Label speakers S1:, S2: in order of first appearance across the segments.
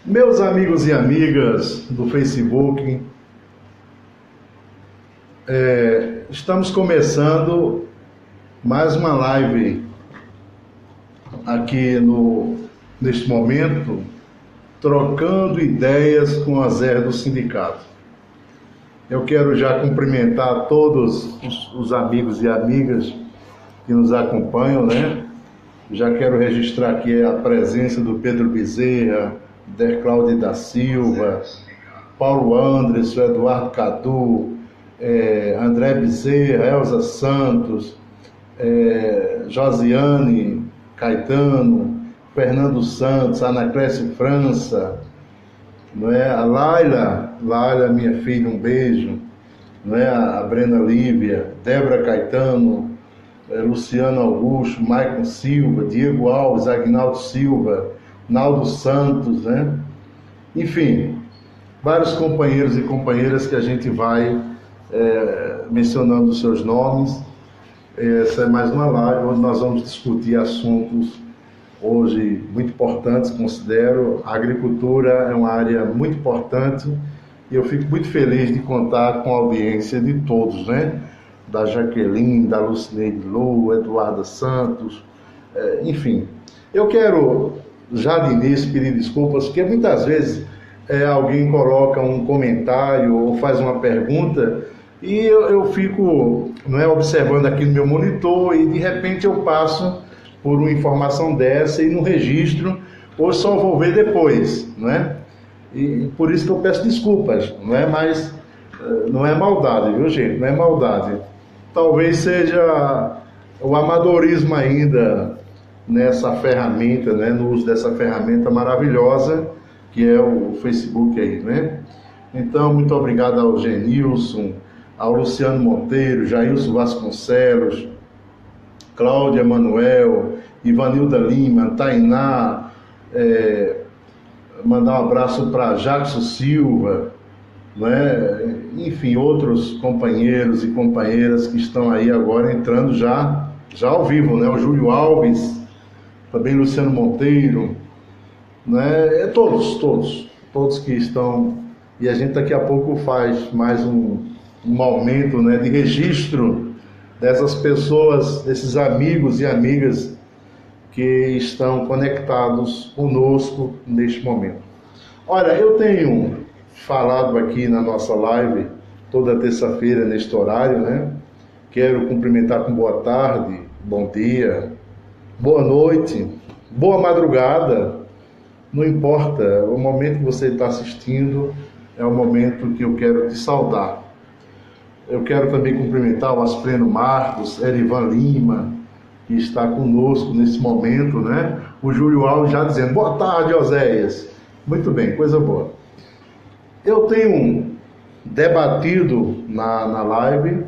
S1: Meus amigos e amigas do Facebook, estamos começando mais uma live aqui neste momento, trocando ideias com a Zé do Sindicato. Eu quero já cumprimentar todos os amigos e amigas que nos acompanham, né? Já quero registrar aqui a presença do Pedro Bezerra, Dercláudio da Silva, Paulo Anderson, Eduardo Cadu, André Bezerra, Elza Santos, Josiane Caetano, Fernando Santos, Anaclécio França, não é? A Laila, minha filha, um beijo, não é? A Brenda Lívia, Débora Caetano, Luciano Augusto, Maicon Silva, Diego Alves, Agnaldo Silva, Naldo Santos, né? Enfim, vários companheiros e companheiras que a gente vai mencionando os seus nomes. Essa é mais uma live onde nós vamos discutir assuntos hoje muito importantes, considero. A agricultura é uma área muito importante e eu fico muito feliz de contar com a audiência de todos, né? Da Jaqueline, da Lucineide Lu, Eduardo Santos, enfim. Eu quero, já de início, pedir desculpas, porque muitas vezes alguém coloca um comentário ou faz uma pergunta e eu fico observando aqui no meu monitor e de repente eu passo por uma informação dessa e não registro, ou só vou ver depois, não é? E por isso que eu peço desculpas, não é? Mas não é maldade, viu, gente? Não é maldade. Talvez seja o amadorismo ainda nessa ferramenta, né? No uso dessa ferramenta maravilhosa que é o Facebook aí, né? Então, muito obrigado ao Genilson, ao Luciano Monteiro, Jailson Vasconcelos, Cláudia Manuel, Ivanilda Lima, Tainá, mandar um abraço para Jackson Silva, né? Enfim, outros companheiros e companheiras que estão aí agora entrando já ao vivo, né? O Júlio Alves, também Luciano Monteiro, né? Todos que estão, e a gente daqui a pouco faz mais um momento, né, de registro dessas pessoas, desses amigos e amigas que estão conectados conosco neste momento. Olha, eu tenho falado aqui na nossa live toda terça-feira neste horário, né? Quero cumprimentar com boa tarde, bom dia, boa noite, boa madrugada, não importa, o momento que você está assistindo é o momento que eu quero te saudar. Eu quero também cumprimentar o Aspleno Marcos, Erivan Lima, que está conosco nesse momento, né? O Júlio Alves já dizendo, boa tarde, Oséias. Muito bem, coisa boa. Eu tenho debatido na live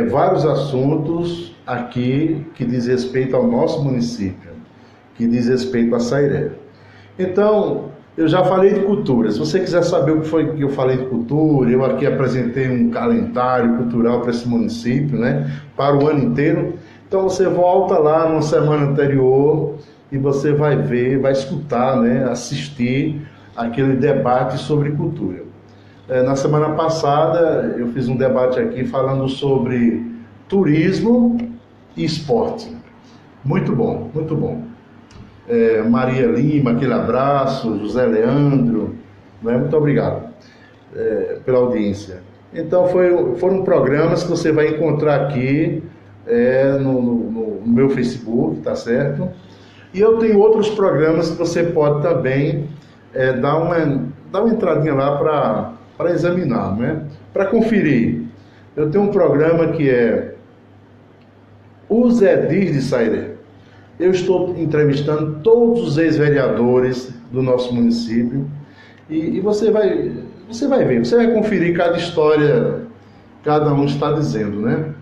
S1: vários assuntos aqui que diz respeito ao nosso município, que diz respeito a Sairé. Então, eu já falei de cultura. Se você quiser saber o que foi que eu falei de cultura, eu aqui apresentei um calendário cultural para esse município, né? Para o ano inteiro. Então você volta lá na semana anterior e você vai ver, vai escutar, né? Assistir aquele debate sobre cultura. Na semana passada eu fiz um debate aqui falando sobre turismo e esporte. Muito bom, muito bom. Maria Lima, aquele abraço, José Leandro, né? Muito obrigado pela audiência. Então foram programas que você vai encontrar aqui no meu Facebook, tá certo? E eu tenho outros programas que você pode também dar uma entradinha lá para examinar, né? Para conferir. Eu tenho um programa que é Os Edis de Sairé. Eu estou entrevistando todos os ex-vereadores do nosso município e você vai ver, você vai conferir cada história, cada um está dizendo, né?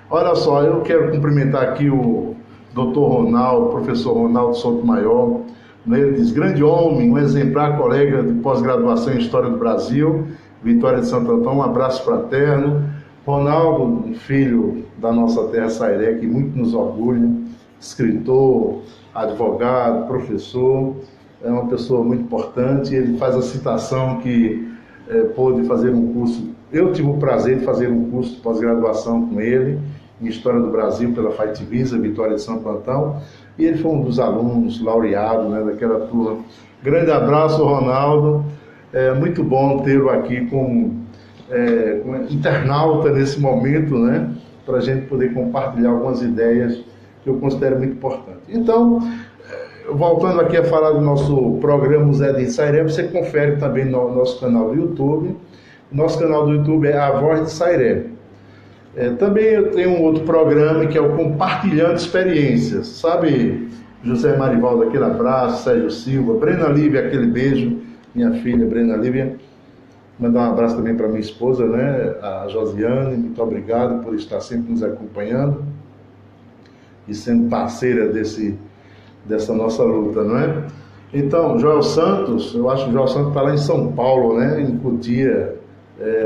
S1: Olha só, eu quero cumprimentar aqui o Dr. Ronaldo, professor Ronaldo Sotomayor, né? Ele diz, grande homem, um exemplar colega de pós-graduação em História do Brasil, Vitória de Santo Antão, um abraço fraterno. Ronaldo, um filho da nossa terra Sairé, que muito nos orgulha, escritor, advogado, professor, é uma pessoa muito importante. Ele faz a citação que pôde fazer um curso. Eu tive o prazer de fazer um curso de pós-graduação com ele, em História do Brasil, pela FAITVISA, Vitória de Santo Antão, e ele foi um dos alunos laureados, né, daquela turma. Grande abraço, Ronaldo. É muito bom tê-lo aqui como internauta nesse momento, né, para a gente poder compartilhar algumas ideias que eu considero muito importantes. Então, voltando aqui a falar do nosso programa Zé de Sairé, você confere também no nosso canal do YouTube. Nosso canal do YouTube é A Voz de Sairé. Também eu tenho um outro programa que é o Compartilhando Experiências. Sabe, José Marivaldo, aquele abraço, Sérgio Silva, Brena Lívia, aquele beijo, minha filha Brena Lívia. Mandar um abraço também para minha esposa, né, a Josiane. Muito obrigado por estar sempre nos acompanhando e sendo parceira dessa nossa luta, não é? Então, Joel Santos, eu acho que o Joel Santos está lá em São Paulo, né, em Cotia,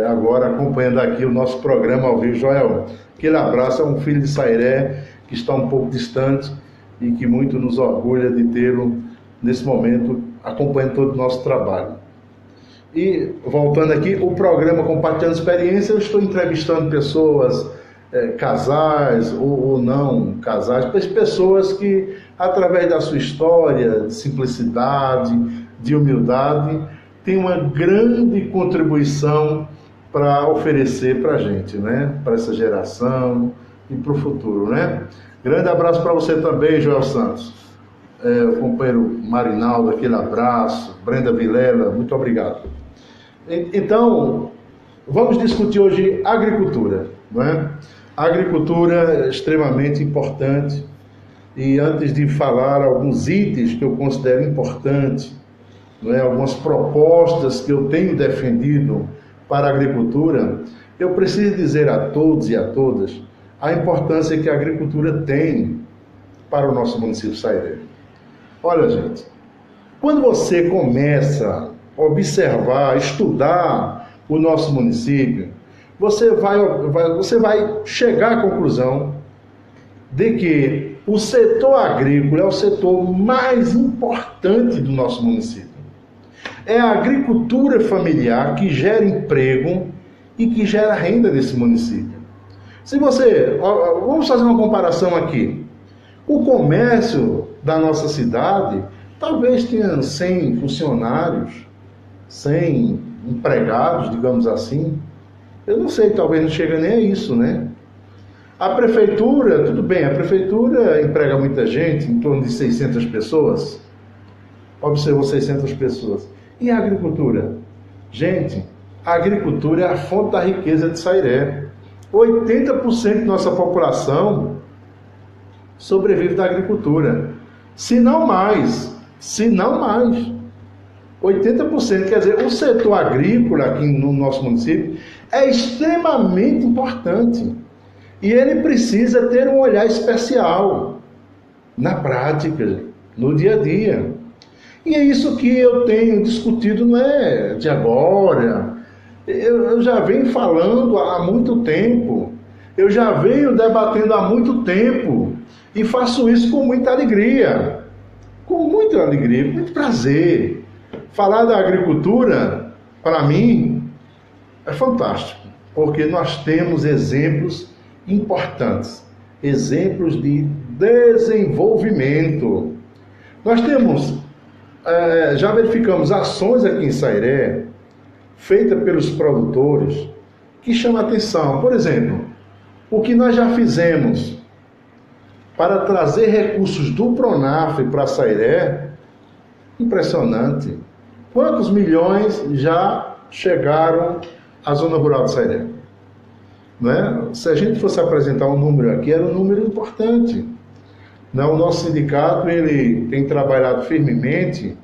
S1: agora acompanhando aqui o nosso programa ao vivo. Joel, aquele abraço, é um filho de Sairé que está um pouco distante e que muito nos orgulha de tê-lo nesse momento acompanhando todo o nosso trabalho. E voltando aqui, o programa Compartilhando Experiência, eu estou entrevistando pessoas, casais ou não casais, pessoas que, através da sua história, de simplicidade, de humildade, têm uma grande contribuição para oferecer para a gente, né? Para essa geração e para o futuro, né? Grande abraço para você também, Joel Santos. O companheiro Marinaldo, aquele abraço. Brenda Vilela, muito obrigado. Então, vamos discutir hoje agricultura, não é? A agricultura é extremamente importante, e antes de falar alguns itens que eu considero importantes, não é? Algumas propostas que eu tenho defendido para a agricultura, eu preciso dizer a todos e a todas a importância que a agricultura tem para o nosso município Sairé. Olha, gente, quando você começa a observar, estudar o nosso município, você vai chegar à conclusão de que o setor agrícola é o setor mais importante do nosso município. É a agricultura familiar que gera emprego e que gera renda nesse município. Vamos fazer uma comparação aqui. O comércio da nossa cidade talvez tenha 100 funcionários, 100 empregados, digamos assim. Eu não sei, talvez não chega nem a isso, né? A prefeitura, tudo bem, a prefeitura emprega muita gente, em torno de 600 pessoas. Observou 600 pessoas. E a agricultura? Gente, a agricultura é a fonte da riqueza de Sairé. 80% de nossa população sobrevive da agricultura. Se não mais. 80%, quer dizer, o setor agrícola aqui no nosso município é extremamente importante. E ele precisa ter um olhar especial na prática, no dia a dia. E é isso que eu tenho discutido, não é de agora. Eu já venho falando há muito tempo. Eu já venho debatendo há muito tempo. E faço isso com muita alegria. Com muita alegria, com muito prazer. Falar da agricultura, para mim, é fantástico. Porque nós temos exemplos importantes. Exemplos de desenvolvimento. Nós temos... já verificamos ações aqui em Sairé, feitas pelos produtores, que chamam a atenção. Por exemplo, o que nós já fizemos para trazer recursos do Pronaf para Sairé, impressionante. Quantos milhões já chegaram à zona rural de Sairé? Não é? Se a gente fosse apresentar um número aqui, era um número importante. Não, o nosso sindicato ele tem trabalhado firmemente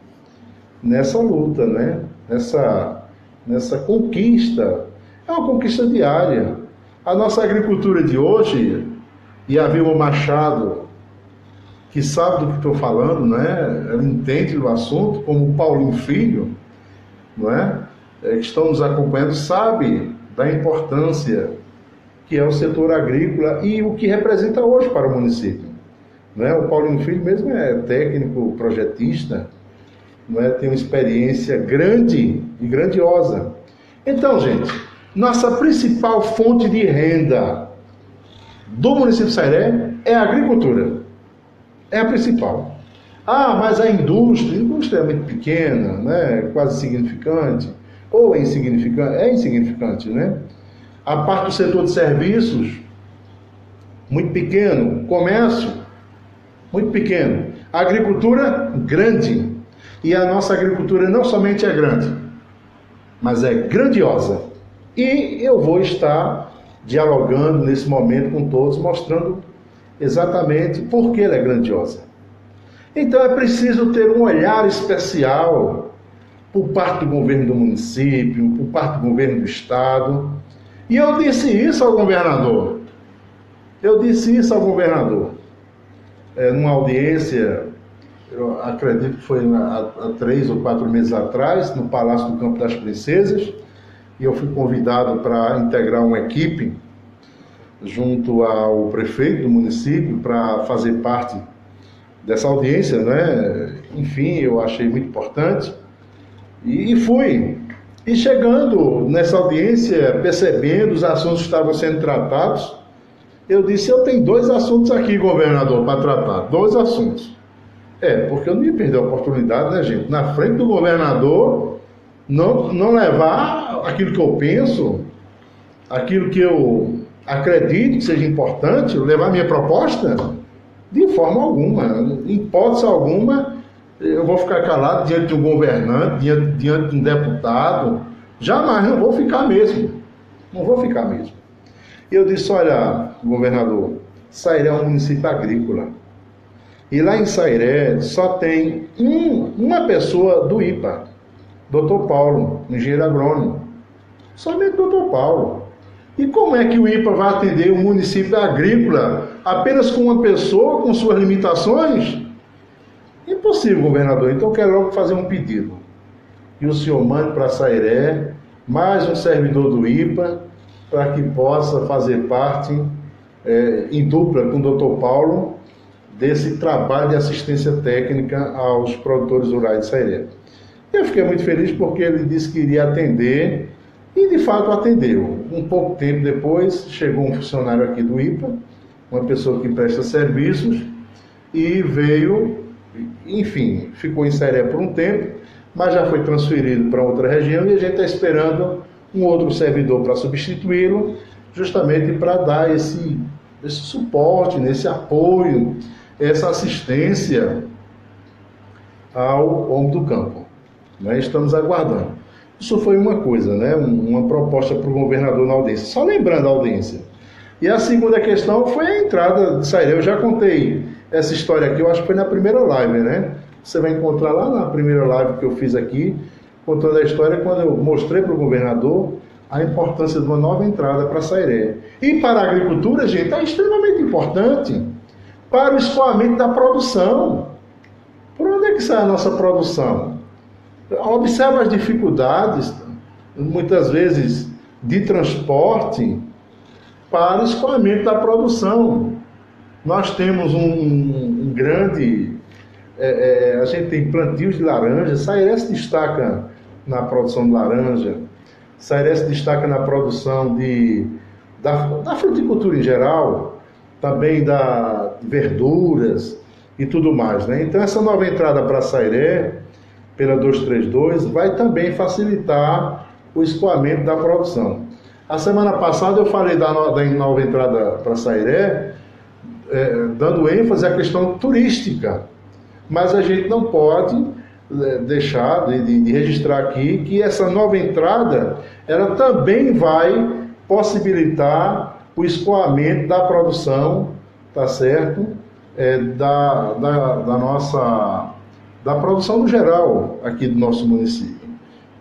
S1: nessa luta, né? nessa conquista. É uma conquista diária. A nossa agricultura de hoje, e a Vilma Machado, que sabe do que estou falando, né? Ela entende do assunto, como o Paulinho Filho, não é? Que estão nos acompanhando, sabe da importância que é o setor agrícola e o que representa hoje para o município. Né? O Paulinho Filho mesmo é técnico, projetista, não é? Tem uma experiência grande e grandiosa. Então, gente, nossa principal fonte de renda do município de Sairé é a agricultura. É a principal. Ah, mas a indústria é muito pequena, né? Quase insignificante. Ou é insignificante, né? A parte do setor de serviços, muito pequeno. Comércio, muito pequeno. A agricultura, grande. E a nossa agricultura não somente é grande, mas é grandiosa. E eu vou estar dialogando nesse momento com todos, mostrando exatamente por que ela é grandiosa. Então é preciso ter um olhar especial por parte do governo do município, por parte do governo do estado. E eu disse isso ao governador. Numa audiência, eu acredito que foi há 3 ou 4 meses atrás, no Palácio do Campo das Princesas, e eu fui convidado para integrar uma equipe junto ao prefeito do município para fazer parte dessa audiência, né? Enfim, eu achei muito importante e fui. E chegando nessa audiência, percebendo os assuntos que estavam sendo tratados, eu disse, eu tenho 2 assuntos aqui, governador, para tratar, 2 assuntos. Porque eu não ia perder a oportunidade, né, gente? Na frente do governador, não levar aquilo que eu penso, aquilo que eu acredito que seja importante, levar minha proposta, de forma alguma, em hipótese alguma, eu vou ficar calado diante de um governante, diante de um deputado, jamais, não vou ficar mesmo. E eu disse, olha, governador, Sairé é um município agrícola. E lá em Sairé só tem uma pessoa do IPA, Dr. Paulo, engenheiro agrônomo. Somente Dr. Paulo. E como é que o IPA vai atender um município agrícola apenas com uma pessoa, com suas limitações? Impossível, governador. Então eu quero logo fazer um pedido. Que o senhor mande para Sairé mais um servidor do IPA para que possa fazer parte, em dupla com o Dr. Paulo, desse trabalho de assistência técnica aos produtores rurais de Sairé. Eu fiquei muito feliz porque ele disse que iria atender, e de fato atendeu. Um pouco tempo depois, chegou um funcionário aqui do IPA, uma pessoa que presta serviços, e veio, enfim, ficou em Sairé por um tempo, mas já foi transferido para outra região, e a gente está esperando um outro servidor para substituí-lo, justamente para dar esse suporte, esse apoio, essa assistência ao homem do campo. Estamos aguardando. Isso foi uma coisa, né? Uma proposta para o governador na audiência. Só lembrando a audiência. E a segunda questão foi a entrada de Sairé. Eu já contei essa história aqui, eu acho que foi na primeira live, né? Você vai encontrar lá na primeira live que eu fiz aqui, contando a história quando eu mostrei para o governador a importância de uma nova entrada para Sairé. E para a agricultura, gente, é extremamente importante para o escoamento da produção. Por onde é que sai a nossa produção? Observa as dificuldades, muitas vezes, de transporte para o escoamento da produção. Nós temos um grande... a gente tem plantios de laranja. Sairé se destaca na produção de laranja. Sairé se destaca na produção da fruticultura em geral, também da verduras e tudo mais, né? Então essa nova entrada para Sairé, pela 232, vai também facilitar o escoamento da produção. A semana passada eu falei da nova entrada para Sairé, dando ênfase à questão turística, mas a gente não pode deixar de registrar aqui que essa nova entrada, ela também vai possibilitar o escoamento da produção, tá certo? Da produção no geral aqui do nosso município.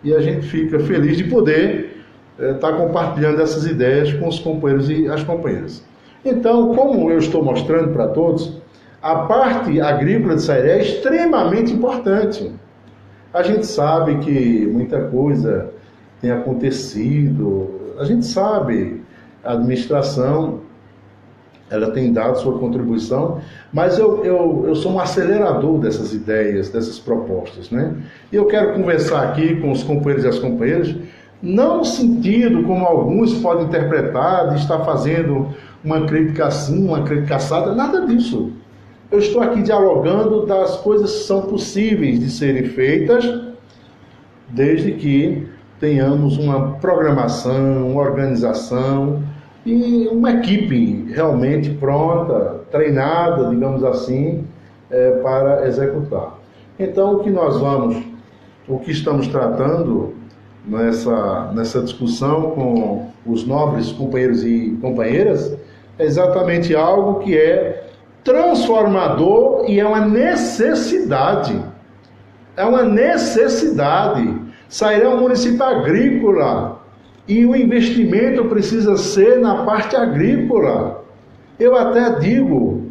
S1: E a gente fica feliz de poder estar compartilhando essas ideias com os companheiros e as companheiras. Então, como eu estou mostrando para todos, a parte agrícola de Sairé é extremamente importante. A gente sabe que muita coisa tem acontecido, a gente sabe, a administração ela tem dado sua contribuição, mas eu sou um acelerador dessas ideias, dessas propostas, né? E eu quero conversar aqui com os companheiros e as companheiras, não no sentido, como alguns podem interpretar, de estar fazendo uma crítica assim, uma crítica assada, nada disso. Eu estou aqui dialogando das coisas que são possíveis de serem feitas, desde que tenhamos uma programação, uma organização e uma equipe realmente pronta, treinada, digamos assim, para executar. Então, o que estamos tratando nessa discussão com os nobres companheiros e companheiras, é exatamente algo que é transformador e é uma necessidade. É uma necessidade. Sairá um município agrícola e o investimento precisa ser na parte agrícola. Eu até digo,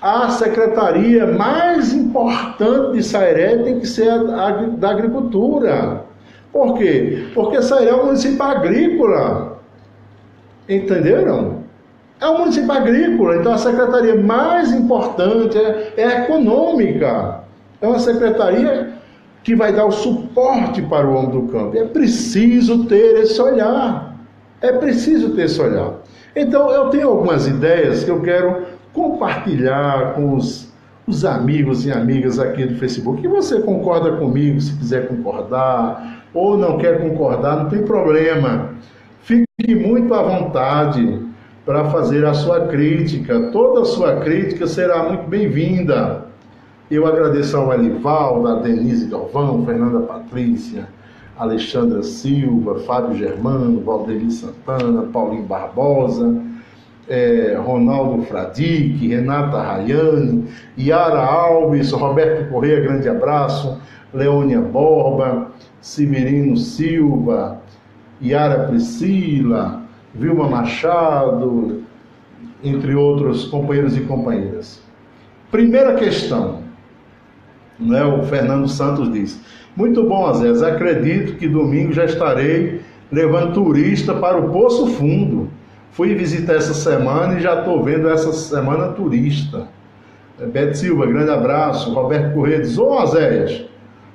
S1: a secretaria mais importante de Sairé tem que ser a da agricultura. Por quê? Porque Sairé é um município agrícola. Entenderam? É um município agrícola, então a secretaria mais importante é econômica. É uma secretaria que vai dar o suporte para o homem do campo. É preciso ter esse olhar. É preciso ter esse olhar. Então, eu tenho algumas ideias que eu quero compartilhar com os amigos e amigas aqui do Facebook. E você concorda comigo, se quiser concordar, ou não quer concordar, não tem problema. Fique muito à vontade para fazer a sua crítica. Toda a sua crítica será muito bem-vinda. Eu agradeço ao Elivaldo, a Denise Galvão, Fernanda Patrícia, Alexandra Silva, Fábio Germano, Valdemir Santana, Paulinho Barbosa, Ronaldo Fradique, Renata Rayane, Yara Alves, Roberto Correia, grande abraço, Leônia Borba, Severino Silva, Yara Priscila, Vilma Machado, entre outros companheiros e companheiras. Primeira questão, né, o Fernando Santos diz: muito bom, Azés, acredito que domingo já estarei levando turista para o Poço Fundo. Fui visitar essa semana e já estou vendo essa semana turista. Beto Silva, grande abraço. Roberto Corrêa diz: ô Azés,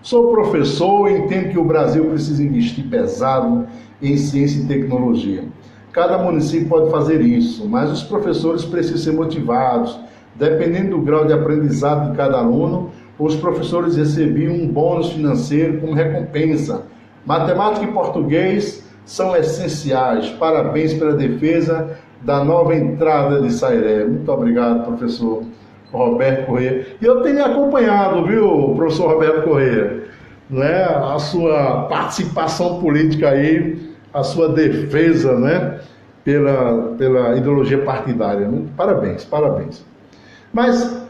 S1: sou professor e entendo que o Brasil precisa investir pesado em ciência e tecnologia. Cada município pode fazer isso, mas os professores precisam ser motivados. Dependendo do grau de aprendizado de cada aluno, os professores recebiam um bônus financeiro como recompensa. Matemática e português são essenciais. Parabéns pela defesa da nova entrada de Sairé. Muito obrigado, professor Roberto Correia. E eu tenho acompanhado, viu, professor Roberto Correia, né, a sua participação política aí, a sua defesa, né, pela ideologia partidária. Parabéns, parabéns. Mas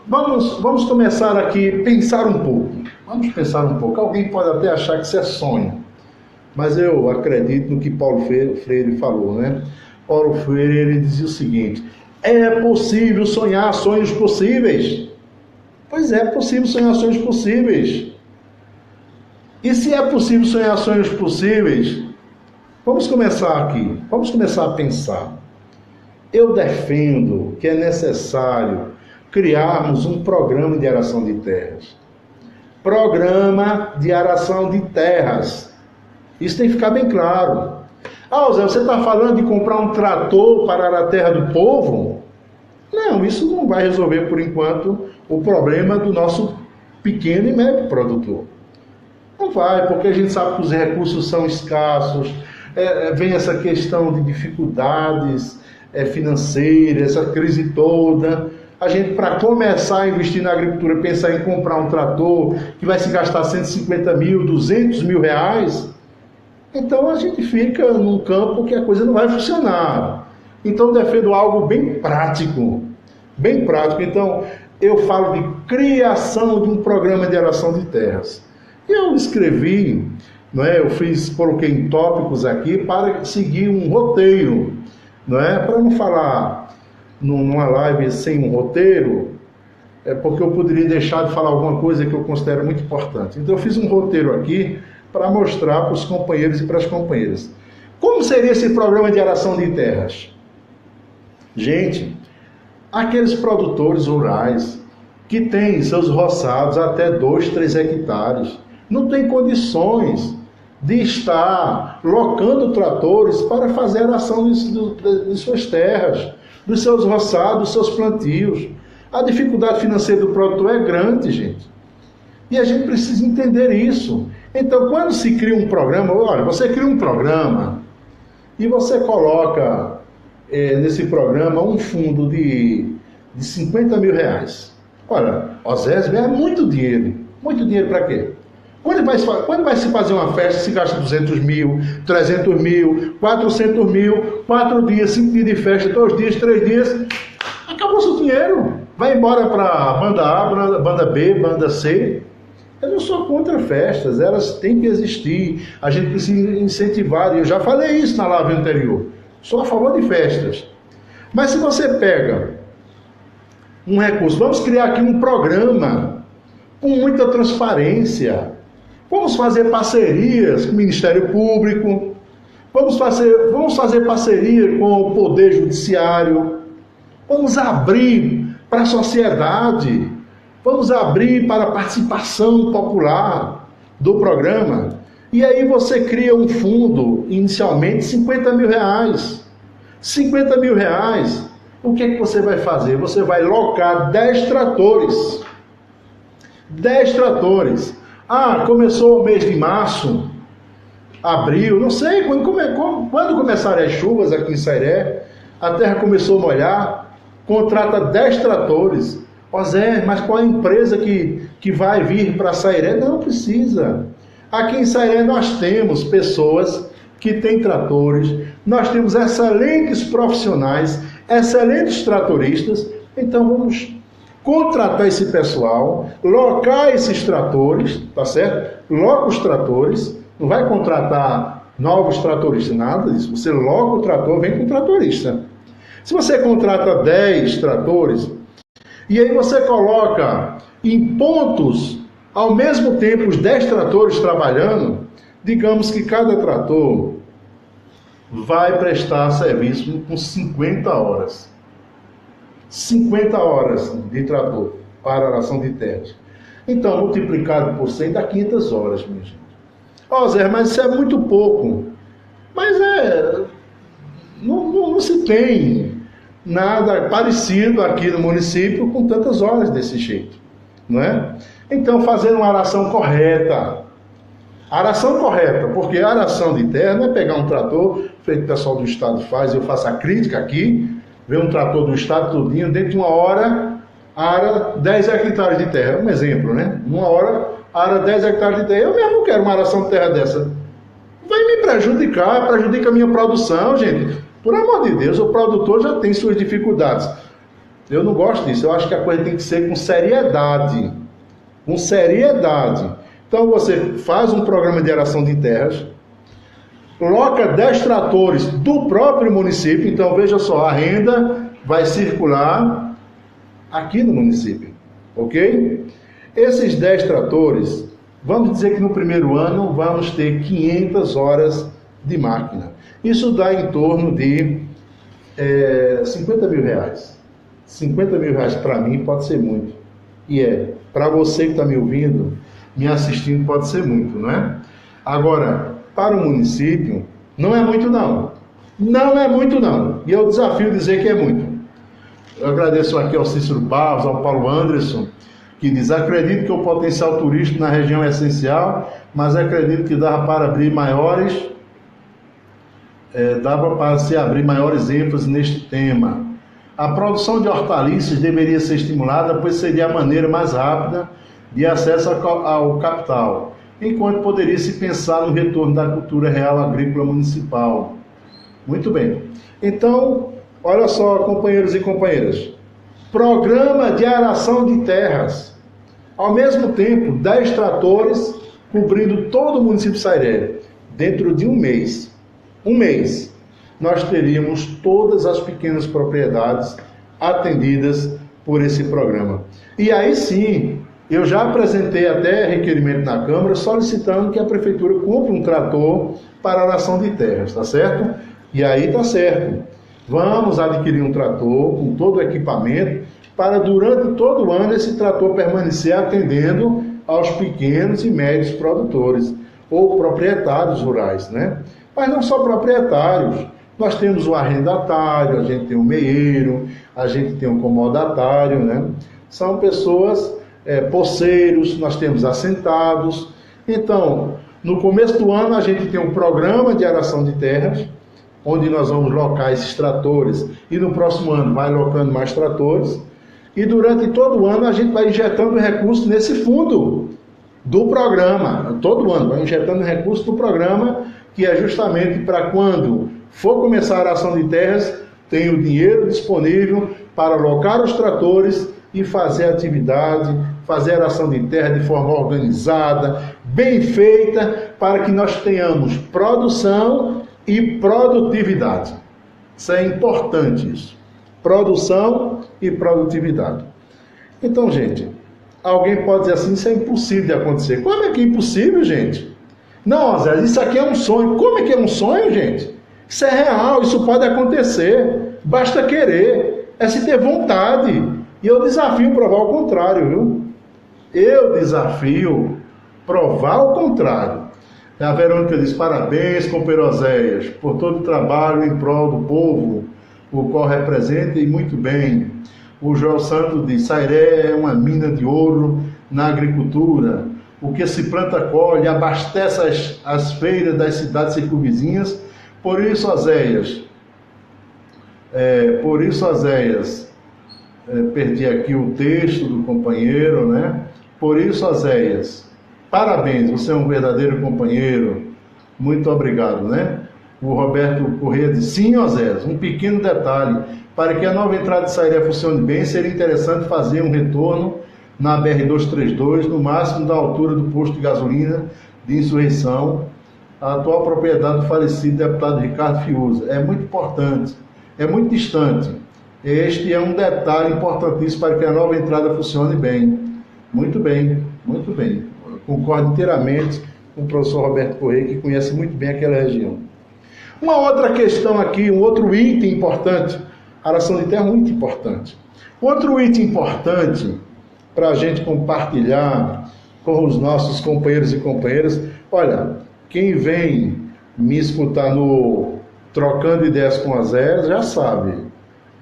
S1: vamos começar aqui a pensar um pouco. Vamos pensar um pouco. Alguém pode até achar que isso é sonho, mas eu acredito no que Paulo Freire falou, né? Paulo Freire, ele dizia o seguinte: é possível sonhar sonhos possíveis. Pois é possível sonhar sonhos possíveis. E se é possível sonhar sonhos possíveis, vamos começar aqui. Vamos começar a pensar. Eu defendo que é necessário criarmos um programa de aração de terras. Programa de aração de terras. Isso tem que ficar bem claro. Ah, Zé, você está falando de comprar um trator para arar a terra do povo? Não, isso não vai resolver, por enquanto, o problema do nosso pequeno e médio produtor. Não vai, porque a gente sabe que os recursos são escassos, vem essa questão de dificuldades financeiras, essa crise toda. A gente, para começar a investir na agricultura, pensar em comprar um trator que vai se gastar 150 mil, 200 mil reais, então a gente fica num campo que a coisa não vai funcionar. Então defendo algo bem prático, bem prático. Então eu falo de criação de um programa de aração de terras. E eu escrevi, coloquei em tópicos aqui para seguir um roteiro, para não falar numa live sem um roteiro, porque eu poderia deixar de falar alguma coisa que eu considero muito importante. Então eu fiz um roteiro aqui para mostrar para os companheiros e para as companheiras. Como seria esse programa de aração de terras? Gente, aqueles produtores rurais que têm seus roçados até 2, 3 hectares, não tem condições de estar locando tratores para fazer a aração de suas terras, dos seus roçados, dos seus plantios. A dificuldade financeira do produtor é grande, gente. E a gente precisa entender isso. Então, quando se cria um programa, olha, você cria um programa e você coloca nesse programa um fundo de 50 mil reais. Olha, Osésio, é muito dinheiro. Muito dinheiro para quê? Quando vai se fazer uma festa, se gasta 200 mil, 300 mil, 400 mil, 4 dias, 5 dias de festa, 2 dias, 3 dias, acabou seu dinheiro. Vai embora para banda A, banda B, banda C. Eu não sou contra festas, elas têm que existir. A gente precisa incentivar, e eu já falei isso na live anterior. Sou a favor de festas. Mas se você pega um recurso, vamos criar aqui um programa com muita transparência. Vamos fazer parcerias com o Ministério Público, vamos fazer parceria com o Poder Judiciário, vamos abrir para a sociedade, vamos abrir para a participação popular do programa. E aí você cria um fundo, inicialmente 50 mil reais. 50 mil reais, o que é que você vai fazer? Você vai locar 10 tratores. 10 tratores. Ah, começou o mês de março, abril, não sei, quando começarem as chuvas aqui em Sairé, a terra começou a molhar, contrata 10 tratores. Ó Zé, mas qual a empresa que vai vir para Sairé? Não precisa. Aqui em Sairé nós temos pessoas que têm tratores, nós temos excelentes profissionais, excelentes tratoristas, então vamos contratar esse pessoal, locar esses tratores, tá certo? Loca os tratores, não vai contratar novos tratoristas, nada disso. Você loca o trator, vem com o tratorista. Se você contrata 10 tratores, e aí você coloca em pontos, ao mesmo tempo, os 10 tratores trabalhando, digamos que cada trator vai prestar serviço com 50 horas. 50 horas de trator para aração de terras. Então, multiplicado por 100 dá 500 horas, minha gente. Ó, Zé, mas isso é muito pouco. Mas não se tem nada parecido aqui no município com tantas horas desse jeito, não é? Então, fazer uma aração correta. Aração correta, porque a aração de terra não é pegar um trator, feito o pessoal do Estado faz, eu faço a crítica aqui, ver um trator do Estado todinho, dentro de uma hora, ara 10 hectares de terra. Um exemplo, né? Uma hora, ara 10 hectares de terra. Eu mesmo não quero uma aração de terra dessa. Vai me prejudicar, prejudica a minha produção, gente. Por amor de Deus, o produtor já tem suas dificuldades. Eu não gosto disso. Eu acho que a coisa tem que ser com seriedade. Com seriedade. Então você faz um programa de aração de terras, coloca 10 tratores do próprio município, então veja só, a renda vai circular aqui no município, ok? Esses 10 tratores, vamos dizer que no primeiro ano vamos ter 500 horas de máquina. Isso dá em torno de 50 mil reais. 50 mil reais para mim pode ser muito. E para você que está me ouvindo, me assistindo, pode ser muito, não é? Agora, para o município, não é muito não. Não é muito não. E eu desafio dizer que é muito. Eu agradeço aqui ao Cícero Barros, ao Paulo Anderson, que diz: acredito que o potencial turístico na região é essencial, mas acredito que dava para abrir se abrir maiores ênfases neste tema. A produção de hortaliças deveria ser estimulada, pois seria a maneira mais rápida de acesso ao capital, enquanto poderia se pensar no retorno da cultura real agrícola municipal. Muito bem. Então, olha só, companheiros e companheiras. Programa de aração de terras. Ao mesmo tempo, 10 tratores cobrindo todo o município de Sairé. Dentro de um mês, nós teríamos todas as pequenas propriedades atendidas por esse programa. E aí sim, eu já apresentei até requerimento na Câmara solicitando que a Prefeitura compre um trator para aração de terras, tá certo? E aí tá certo. Vamos adquirir um trator com todo o equipamento para, durante todo o ano, esse trator permanecer atendendo aos pequenos e médios produtores ou proprietários rurais, né? Mas não só proprietários. Nós temos o arrendatário, a gente tem o meieiro, a gente tem o comodatário, né? São pessoas, poceiros, nós temos assentados. Então, no começo do ano, a gente tem um programa de aração de terras, onde nós vamos locar esses tratores, e no próximo ano vai locando mais tratores. E durante todo o ano, a gente vai injetando recursos nesse fundo do programa. Todo ano, vai injetando recursos do programa, que é justamente para quando for começar a aração de terras, tem o dinheiro disponível para alocar os tratores e fazer a atividade, fazer a aração de terra de forma organizada, bem feita, para que nós tenhamos produção e produtividade. Isso é importante, isso. Produção e produtividade. Então, gente, alguém pode dizer assim, isso é impossível de acontecer. Como é que é impossível, gente? Não, Zé, isso aqui é um sonho. Como é que é um sonho, gente? Isso é real, isso pode acontecer. Basta querer, é se ter vontade. E eu desafio provar o contrário, viu? Eu desafio provar o contrário. A Verônica diz, parabéns, companheiro Oséias, por todo o trabalho em prol do povo, o qual representa e muito bem. O Joel Santos diz, Sairé é uma mina de ouro na agricultura. O que se planta colhe, abastece as feiras das cidades circunvizinhas. Por isso, Oséias, perdi aqui o texto do companheiro, né? Por isso, Oséias, parabéns, você é um verdadeiro companheiro. Muito obrigado, né? O Roberto Corrêa diz, sim, Oséias, um pequeno detalhe. Para que a nova entrada de Sairé funcione bem, seria interessante fazer um retorno na BR-232, no máximo da altura do posto de gasolina de Insurreição, a atual propriedade do falecido deputado Ricardo Fiuza. É muito importante, é muito distante. Este é um detalhe importantíssimo para que a nova entrada funcione bem. Muito bem, muito bem. Eu concordo inteiramente com o professor Roberto Corrêa, que conhece muito bem aquela região. Uma outra questão aqui, um outro item importante, a aração de terra é muito importante. Outro item importante para a gente compartilhar com os nossos companheiros e companheiras, olha, quem vem me escutar no Trocando Ideias com a Zé já sabe,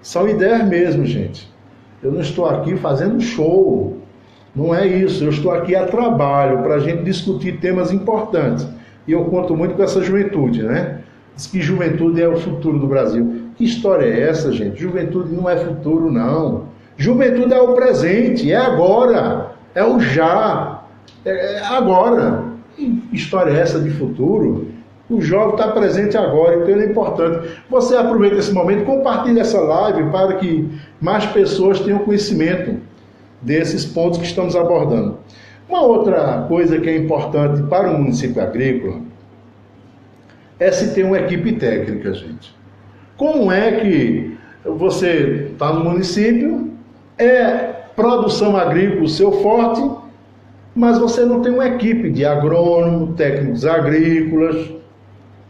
S1: são ideias mesmo, gente. Eu não estou aqui fazendo show, não é isso, eu estou aqui a trabalho para a gente discutir temas importantes. E eu conto muito com essa juventude, né? Diz que juventude é o futuro do Brasil. Que história é essa, gente? Juventude não é futuro, não. Juventude é o presente, é agora, é o já, é agora. Que história é essa de futuro? O jovem está presente agora, então ele é importante. Você aproveita esse momento, compartilha essa live para que mais pessoas tenham conhecimento desses pontos que estamos abordando. Uma outra coisa que é importante para o município agrícola é se ter uma equipe técnica, gente. Como é que você está no município, é produção agrícola o seu forte, mas você não tem uma equipe de agrônomo, técnicos agrícolas.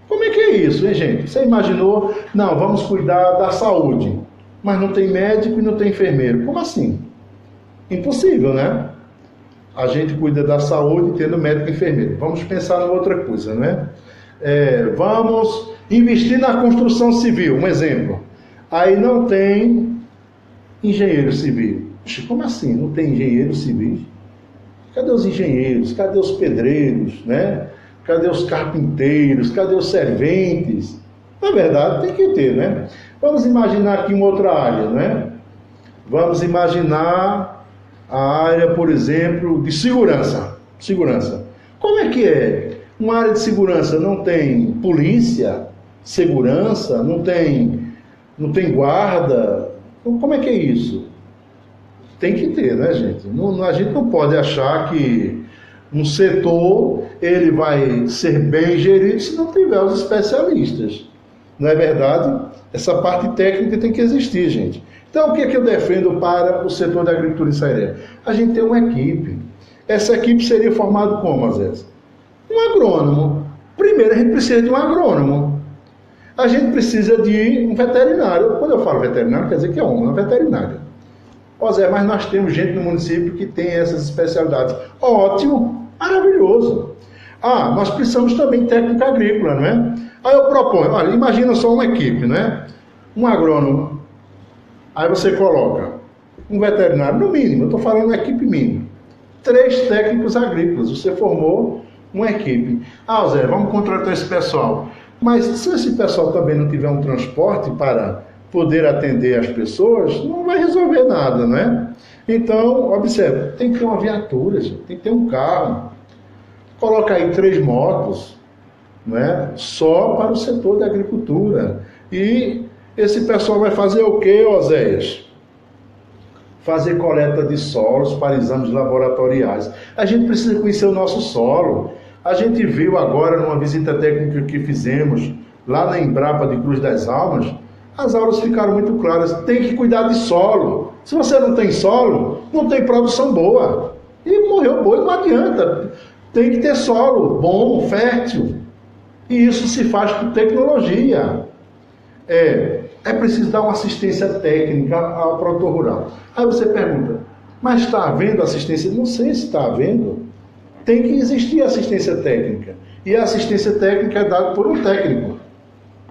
S1: Como é que é isso, hein, gente? Você imaginou, não, vamos cuidar da saúde, mas não tem médico e não tem enfermeiro. Como assim? Impossível, né? A gente cuida da saúde tendo médico e enfermeiro. Vamos pensar em outra coisa, né? Vamos investir na construção civil, um exemplo. Aí não tem engenheiro civil. Como assim? Não tem engenheiro civil? Cadê os engenheiros? Cadê os pedreiros, né? Cadê os carpinteiros? Cadê os serventes? Na verdade, tem que ter, né? Vamos imaginar aqui uma outra área, né? Vamos imaginar a área, por exemplo, de segurança. Segurança. Como é que é? Uma área de segurança não tem polícia, segurança, não tem guarda. Como é que é isso? Tem que ter, né, gente? A gente não pode achar que um setor ele vai ser bem gerido se não tiver os especialistas. Não é verdade? Essa parte técnica tem que existir, gente. Então, o que é que eu defendo para o setor da agricultura em Sairé? A gente tem uma equipe. Essa equipe seria formada como, às vezes? Um agrônomo. Primeiro, a gente precisa de um agrônomo. a gente precisa de um veterinário. Quando eu falo veterinário, quer dizer que é uma veterinária. Ó Zé, mas nós temos gente no município que tem essas especialidades. Ótimo, maravilhoso. Ah, nós precisamos também de técnica agrícola, não é? Aí eu proponho, olha, imagina só uma equipe, né? Um agrônomo. Aí você coloca um veterinário, no mínimo, eu estou falando uma equipe mínima. 3 técnicos agrícolas, você formou uma equipe. Ah, Zé, vamos contratar esse pessoal. Mas se esse pessoal também não tiver um transporte para poder atender as pessoas, não vai resolver nada, né? Então, observe, tem que ter uma viatura, gente, tem que ter um carro. Coloca aí 3 motos, né? Só para o setor da agricultura. E esse pessoal vai fazer o quê, Oséias? Fazer coleta de solos para exames laboratoriais. A gente precisa conhecer o nosso solo. A gente viu agora, numa visita técnica que fizemos, lá na Embrapa de Cruz das Almas, as aulas ficaram muito claras. Tem que cuidar de solo. Se você não tem solo, não tem produção boa. E morreu boi, não adianta. Tem que ter solo bom, fértil. E isso se faz com tecnologia. É preciso dar uma assistência técnica ao produtor rural. Aí você pergunta, mas está havendo assistência? Não sei se está havendo. Tem que existir assistência técnica. E a assistência técnica é dada por um técnico.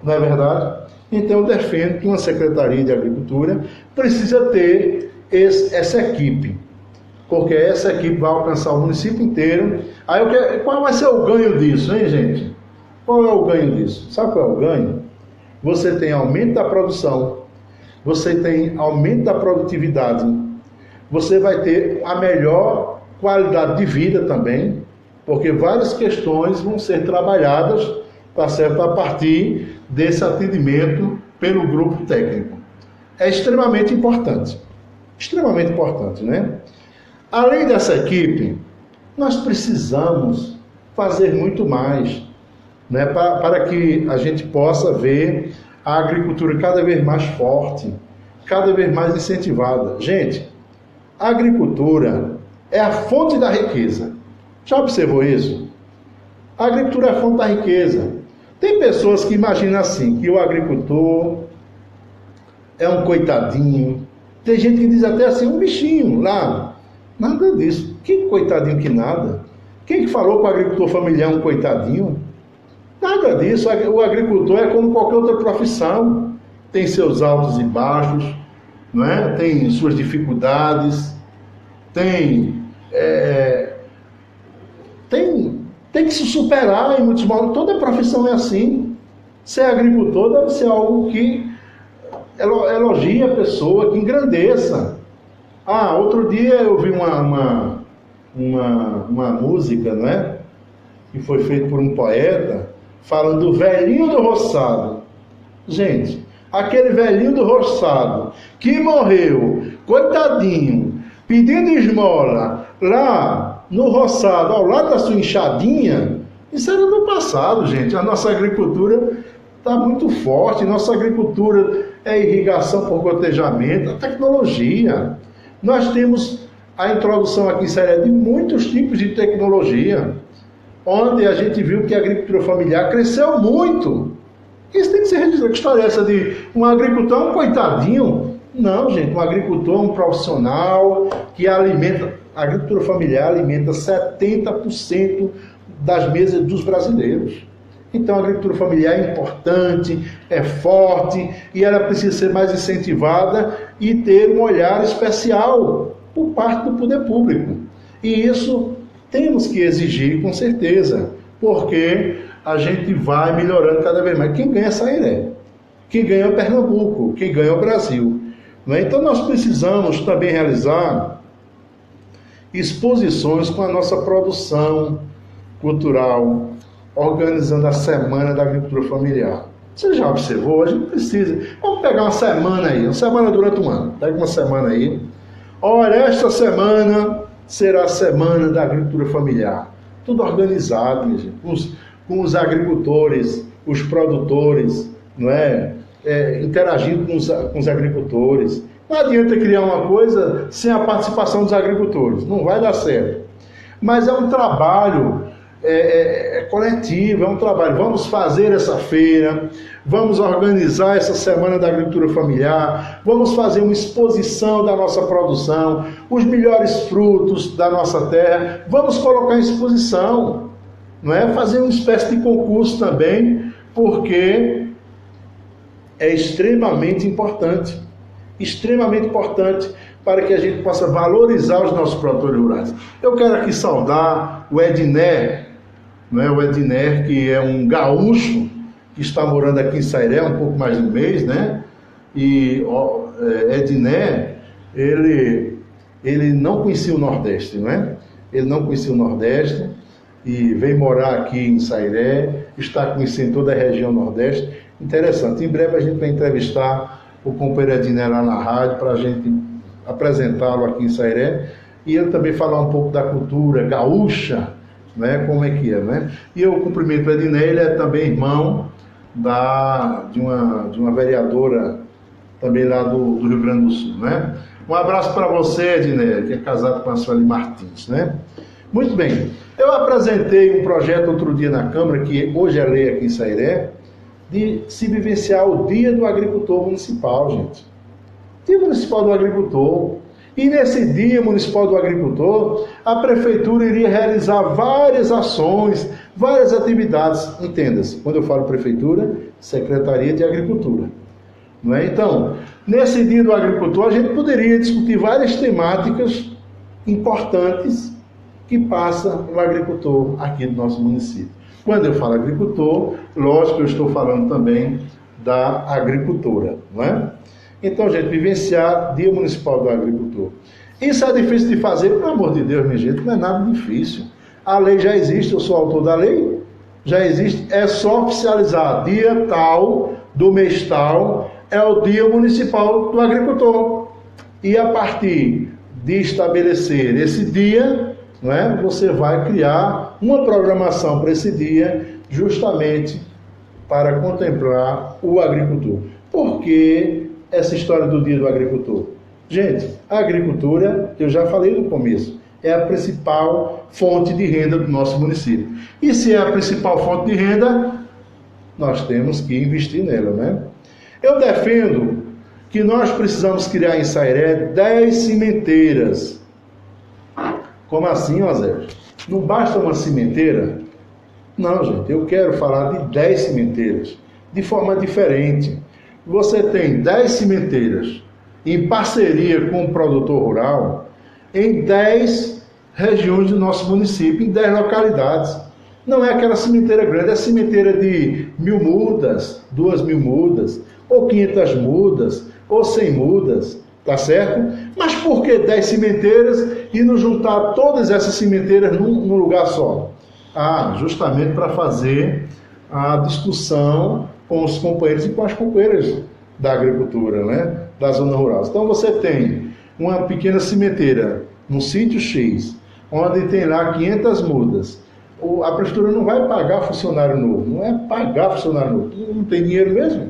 S1: Não é verdade? Então eu defendo que uma Secretaria de Agricultura precisa ter essa equipe. Porque essa equipe vai alcançar o município inteiro. Aí qual vai ser o ganho disso, hein, gente? Qual é o ganho disso? Sabe qual é o ganho? Você tem aumento da produção, você tem aumento da produtividade, você vai ter a melhor qualidade de vida também, porque várias questões vão ser trabalhadas, tá certo, a partir desse atendimento pelo grupo técnico. É extremamente importante, né? Além dessa equipe, nós precisamos fazer muito mais, né, para que a gente possa ver a agricultura cada vez mais forte, cada vez mais incentivada. Gente, a agricultura é a fonte da riqueza. Já observou isso? A agricultura é a fonte da riqueza. Tem pessoas que imaginam assim, que o agricultor é um coitadinho. Tem gente que diz até assim, um bichinho lá. Nada disso. Que coitadinho que nada. Quem que falou que o agricultor familiar é um coitadinho? Nada disso. O agricultor é como qualquer outra profissão. Tem seus altos e baixos, não é? Tem suas dificuldades, tem que se superar em muitos momentos. Toda profissão é assim. Ser agricultor deve ser algo que elogie a pessoa, que engrandeça. Outro dia eu vi uma música, não é? Que foi feita por um poeta, falando do velhinho do roçado. Gente, aquele velhinho do roçado que morreu, coitadinho, pedindo esmola lá no roçado, ao lado da sua enxadinha, isso era do passado, gente. A nossa agricultura está muito forte, nossa agricultura é irrigação por gotejamento, a tecnologia. Nós temos a introdução aqui em Seré de muitos tipos de tecnologia, onde a gente viu que a agricultura familiar cresceu muito. Isso tem que ser registrado. Que história é essa de um agricultor, um coitadinho? Não, gente, um agricultor é um profissional que alimenta, a agricultura familiar alimenta 70% das mesas dos brasileiros. Então a agricultura familiar é importante, é forte e ela precisa ser mais incentivada e ter um olhar especial por parte do poder público. E isso temos que exigir com certeza, porque a gente vai melhorando cada vez mais. Quem ganha é Sairé, quem ganha é Pernambuco, quem ganha é o Brasil. Então nós precisamos também realizar exposições com a nossa produção cultural, organizando a Semana da Agricultura Familiar. Você já observou? A gente precisa. Vamos pegar uma semana aí, uma semana durante um ano. Pega uma semana aí. Olha, esta semana será a Semana da Agricultura Familiar. Tudo organizado, minha gente, com os agricultores, os produtores, não é? Interagindo com os agricultores. Não adianta criar uma coisa sem a participação dos agricultores. Não vai dar certo. Mas é um trabalho coletivo, é um trabalho. Vamos fazer essa feira, vamos organizar essa Semana da Agricultura Familiar, vamos fazer uma exposição da nossa produção, os melhores frutos da nossa terra, vamos colocar em exposição, não é? Fazer uma espécie de concurso também, porque é extremamente importante para que a gente possa valorizar os nossos produtores rurais. Eu quero aqui saudar o Edner, não é? O Edner, que é um gaúcho que está morando aqui em Sairé há um pouco mais de um mês, né? E Edner, ele não conhecia o Nordeste, não é? Ele não conhecia o Nordeste e veio morar aqui em Sairé, está conhecendo toda a região Nordeste. Interessante. Em breve a gente vai entrevistar o companheiro Edner lá na rádio para a gente apresentá-lo aqui em Sairé e ele também falar um pouco da cultura gaúcha, né? Como é que é, né? E eu cumprimento o Edner, ele é também irmão de uma vereadora também lá do Rio Grande do Sul, né? Um abraço para você, Edner, que é casado com a Sueli Martins, né? Muito bem. Eu apresentei um projeto outro dia na Câmara, que hoje é lei aqui em Sairé, de se vivenciar o Dia do Agricultor Municipal, gente. Dia Municipal do Agricultor. E nesse Dia Municipal do Agricultor, a Prefeitura iria realizar várias ações, várias atividades. Entenda-se, quando eu falo Prefeitura, Secretaria de Agricultura. Não é? Então, nesse Dia do Agricultor, a gente poderia discutir várias temáticas importantes que passa o agricultor aqui do nosso município. Quando eu falo agricultor, lógico que eu estou falando também da agricultura, não é? Então, gente, vivenciar Dia Municipal do Agricultor. Isso é difícil de fazer, pelo amor de Deus, minha gente, não é nada difícil. A lei já existe, eu sou autor da lei, já existe, é só oficializar. Dia tal, do mês tal, é o Dia Municipal do Agricultor. E a partir de estabelecer esse dia, não é, você vai criar uma programação para esse dia, justamente para contemplar o agricultor. Por que essa história do Dia do Agricultor? Gente, a agricultura, eu já falei no começo, é a principal fonte de renda do nosso município. E se é a principal fonte de renda, nós temos que investir nela, né? Eu defendo que nós precisamos criar em Sairé 10 cimenteiras. Como assim, José? Não basta uma cimenteira? Não, gente, eu quero falar de 10 cimenteiras, de forma diferente. Você tem 10 cimenteiras em parceria com o produtor rural em 10 regiões do nosso município, em 10 localidades. Não é aquela cimenteira grande, é cimenteira de 1.000 mudas, 2.000 mudas, ou 500 mudas, ou 100 mudas, tá certo? Mas por que 10 cimenteiras e não juntar todas essas cimenteiras num lugar só? Justamente para fazer a discussão com os companheiros e com as companheiras da agricultura, né? Da zona rural. Então você tem uma pequena cimenteira no sítio X, onde tem lá 500 mudas. A prefeitura não vai pagar funcionário novo, não é pagar funcionário novo, não tem dinheiro mesmo.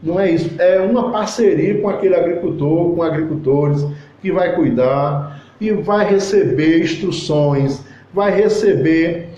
S1: Não é isso, é uma parceria com aquele agricultor, com agricultores, que vai cuidar e vai receber instruções, vai receber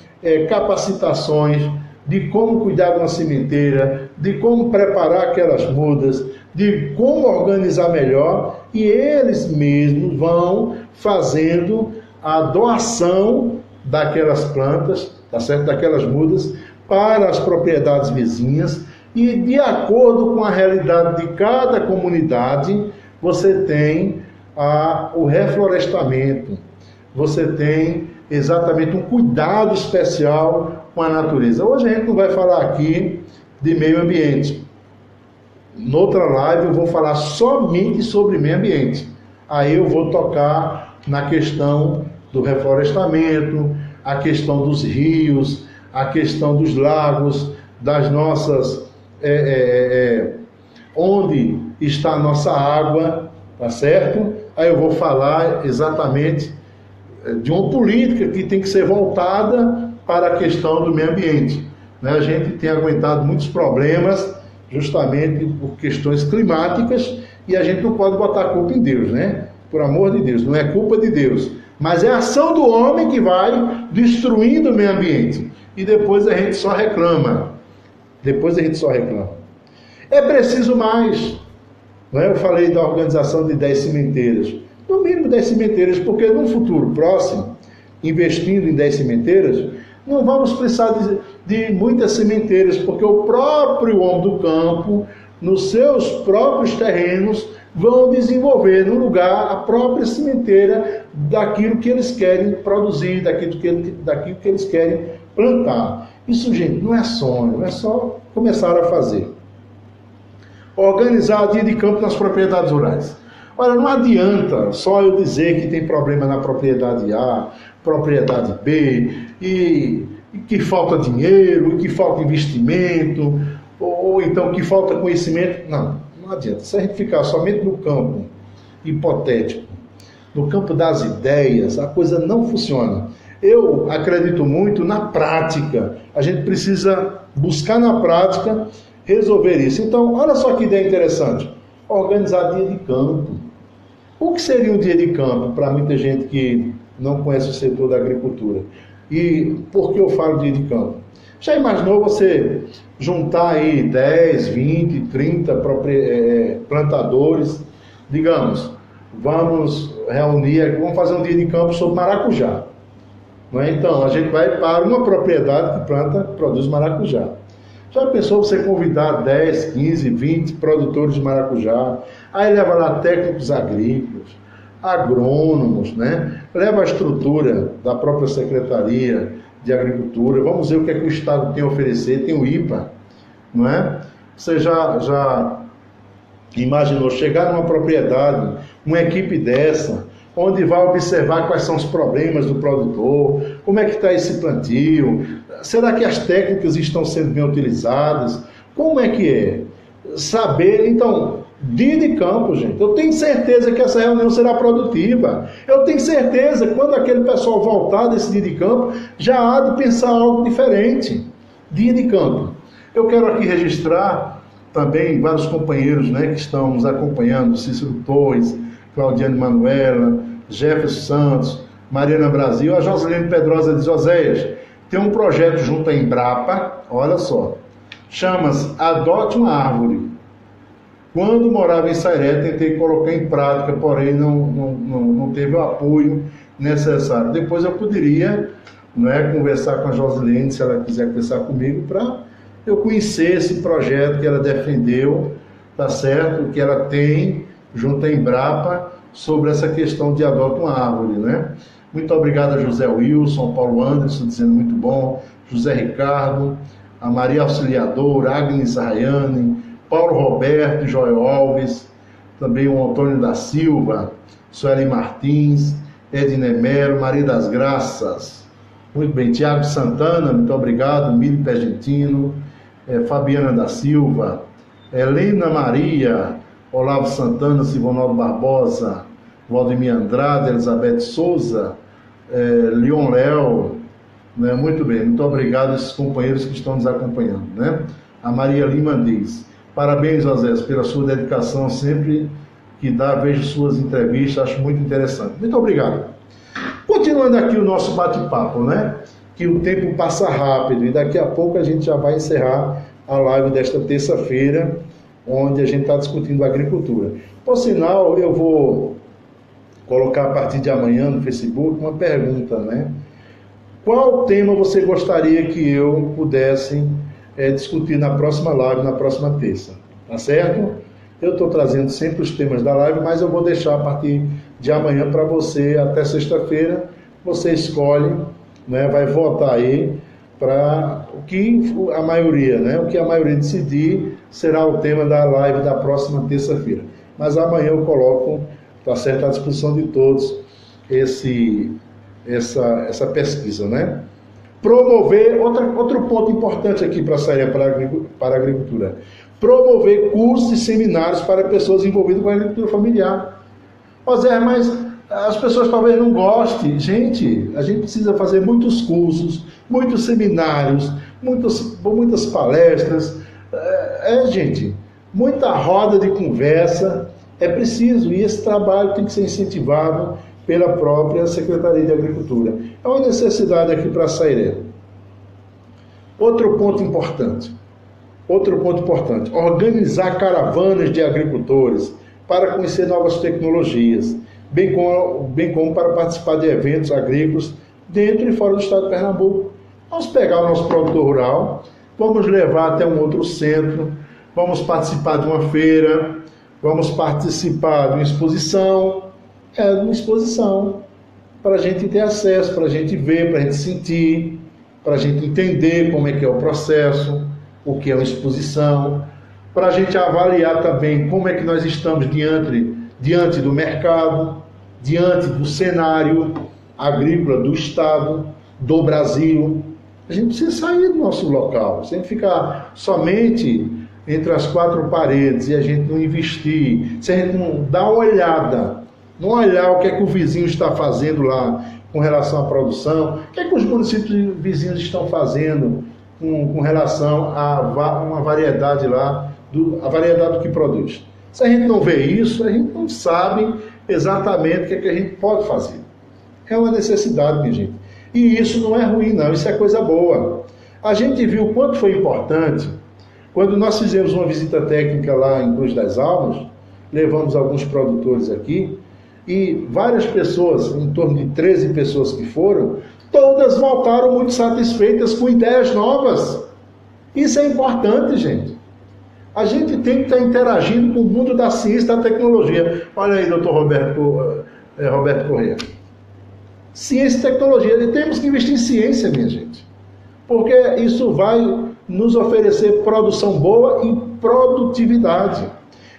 S1: capacitações de como cuidar de uma cimenteira, de como preparar aquelas mudas, de como organizar melhor, e eles mesmos vão fazendo a doação daquelas plantas, tá certo? Daquelas mudas, para as propriedades vizinhas, e de acordo com a realidade de cada comunidade, você tem o reflorestamento, você tem exatamente um cuidado especial com a natureza. Hoje a gente não vai falar aqui de meio ambiente. Noutra live eu vou falar somente sobre meio ambiente. Aí eu vou tocar na questão do reflorestamento, a questão dos rios, a questão dos lagos, das nossas... onde está a nossa água, tá certo? Aí eu vou falar exatamente de uma política que tem que ser voltada para a questão do meio ambiente. Né? A gente tem aguentado muitos problemas justamente por questões climáticas e a gente não pode botar a culpa em Deus, né? Por amor de Deus, não é culpa de Deus. Mas é a ação do homem que vai destruindo o meio ambiente. E depois a gente só reclama. É preciso mais. Não é? Eu falei da organização de 10 cementeiras. No mínimo 10 cementeiras, porque num futuro próximo, investindo em 10 cementeiras, não vamos precisar de muitas sementeiras, porque o próprio homem do campo, nos seus próprios terrenos, vão desenvolver no lugar a própria sementeira daquilo que eles querem produzir, daquilo que eles querem plantar. Isso, gente, não é sonho, é só começar a fazer. Organizar dia de campo nas propriedades rurais. Olha, não adianta só eu dizer que tem problema na propriedade A, propriedade B, e que falta dinheiro, e que falta investimento, ou então que falta conhecimento. Não adianta. Se a gente ficar somente no campo hipotético, no campo das ideias, a coisa não funciona. Eu acredito muito na prática. A gente precisa buscar na prática resolver isso. Então, olha só que ideia interessante. Organizar dia de campo. O que seria um dia de campo para muita gente que não conhece o setor da agricultura? E por que eu falo dia de campo? Já imaginou você juntar aí 10, 20, 30 plantadores? Digamos, vamos reunir, vamos fazer um dia de campo sobre maracujá. Não é? Então, a gente vai para uma propriedade que produz maracujá. Já pensou você convidar 10, 15, 20 produtores de maracujá? Aí leva lá técnicos agrícolas, agrônomos, né? Leva a estrutura da própria Secretaria de Agricultura. Vamos ver o que é que o Estado tem a oferecer. Tem o IPA, não é? Você já imaginou chegar numa propriedade, uma equipe dessa, onde vai observar quais são os problemas do produtor, como é que está esse plantio, será que as técnicas estão sendo bem utilizadas, como é que é? Saber, então, dia de campo, gente, eu tenho certeza que essa reunião será produtiva, eu tenho certeza que quando aquele pessoal voltar desse dia de campo, já há de pensar algo diferente. Dia de campo. Eu quero aqui registrar também vários companheiros, né, que estão nos acompanhando, Cícero Torres, Claudiane Manuela, Jefferson Santos, Mariana Brasil, a Joselene Pedrosa de Oséias. Tem um projeto junto à Embrapa, olha só, chama-se Adote uma Árvore. Quando morava em Sairé, tentei colocar em prática, porém não teve o apoio necessário. Depois eu poderia, não é, conversar com a Joselene, se ela quiser conversar comigo, para eu conhecer esse projeto que ela defendeu, tá certo? Que ela tem junto à Embrapa sobre essa questão de Adote uma Árvore, né? Muito obrigado a José Wilson, Paulo Anderson, dizendo muito bom, José Ricardo, a Maria Auxiliadora, Agnes Rayane, Paulo Roberto, Joel Alves, também o Antônio da Silva, Sueli Martins, Edne Melo, Maria das Graças, muito bem, Tiago Santana, muito obrigado, Mili Pergentino, Fabiana da Silva, Helena Maria, Olavo Santana, Silvonaldo Barbosa, Valdemir Andrade, Elizabeth Souza, Leon Léo, né? Muito bem, muito obrigado a esses companheiros que estão nos acompanhando, né? A Maria Lima diz: parabéns, José, pela sua dedicação, sempre que dá, vejo suas entrevistas, acho muito interessante. Muito obrigado. Continuando aqui o nosso bate-papo, né? Que o tempo passa rápido e daqui a pouco a gente já vai encerrar a live desta terça-feira, onde a gente está discutindo agricultura. Por sinal, eu vou colocar a partir de amanhã no Facebook uma pergunta, né? Qual tema você gostaria que eu pudesse discutir na próxima live, na próxima terça? Tá certo? Eu estou trazendo sempre os temas da live, mas eu vou deixar a partir de amanhã para você, até sexta-feira, você escolhe, né? Vai votar aí para o que a maioria, né? O que a maioria decidir será o tema da live da próxima terça-feira. Mas amanhã eu coloco, tá certo, à disposição de todos essa pesquisa, né? Promover, outro ponto importante aqui para sair para a agricultura, promover cursos e seminários para pessoas envolvidas com a agricultura familiar. Zé, mas as pessoas talvez não gostem. Gente, a gente precisa fazer muitos cursos, muitos seminários, muitas palestras, gente, muita roda de conversa, é preciso, e esse trabalho tem que ser incentivado pela própria Secretaria de Agricultura. É uma necessidade aqui para Sairé. Outro ponto importante, organizar caravanas de agricultores para conhecer novas tecnologias, bem como para participar de eventos agrícolas dentro e fora do estado de Pernambuco. Vamos pegar o nosso produtor rural, vamos levar até um outro centro, vamos participar de uma feira, vamos participar de uma exposição, para a gente ter acesso, para a gente ver, para a gente sentir, para a gente entender como é que é o processo, o que é uma exposição, para a gente avaliar também como é que nós estamos diante do mercado, diante do cenário agrícola do Estado, do Brasil. A gente precisa sair do nosso local, sem ficar somente entre as quatro paredes e a gente não investir, se a gente não dar uma olhada, não olhar o que é que o vizinho está fazendo lá com relação à produção, o que é que os municípios vizinhos estão fazendo com relação a uma variedade lá, a variedade do que produz. Se a gente não vê isso, a gente não sabe exatamente o que é que a gente pode fazer. É uma necessidade, minha gente. E isso não é ruim, não. Isso é coisa boa. A gente viu o quanto foi importante quando nós fizemos uma visita técnica lá em Cruz das Almas, levamos alguns produtores aqui, e várias pessoas, em torno de 13 pessoas que foram, todas voltaram muito satisfeitas com ideias novas. Isso é importante, gente. A gente tem que estar interagindo com o mundo da ciência e da tecnologia. Olha aí, doutor Roberto Corrêa. Ciência e tecnologia. Temos que investir em ciência, minha gente. Porque isso vai nos oferecer produção boa e produtividade.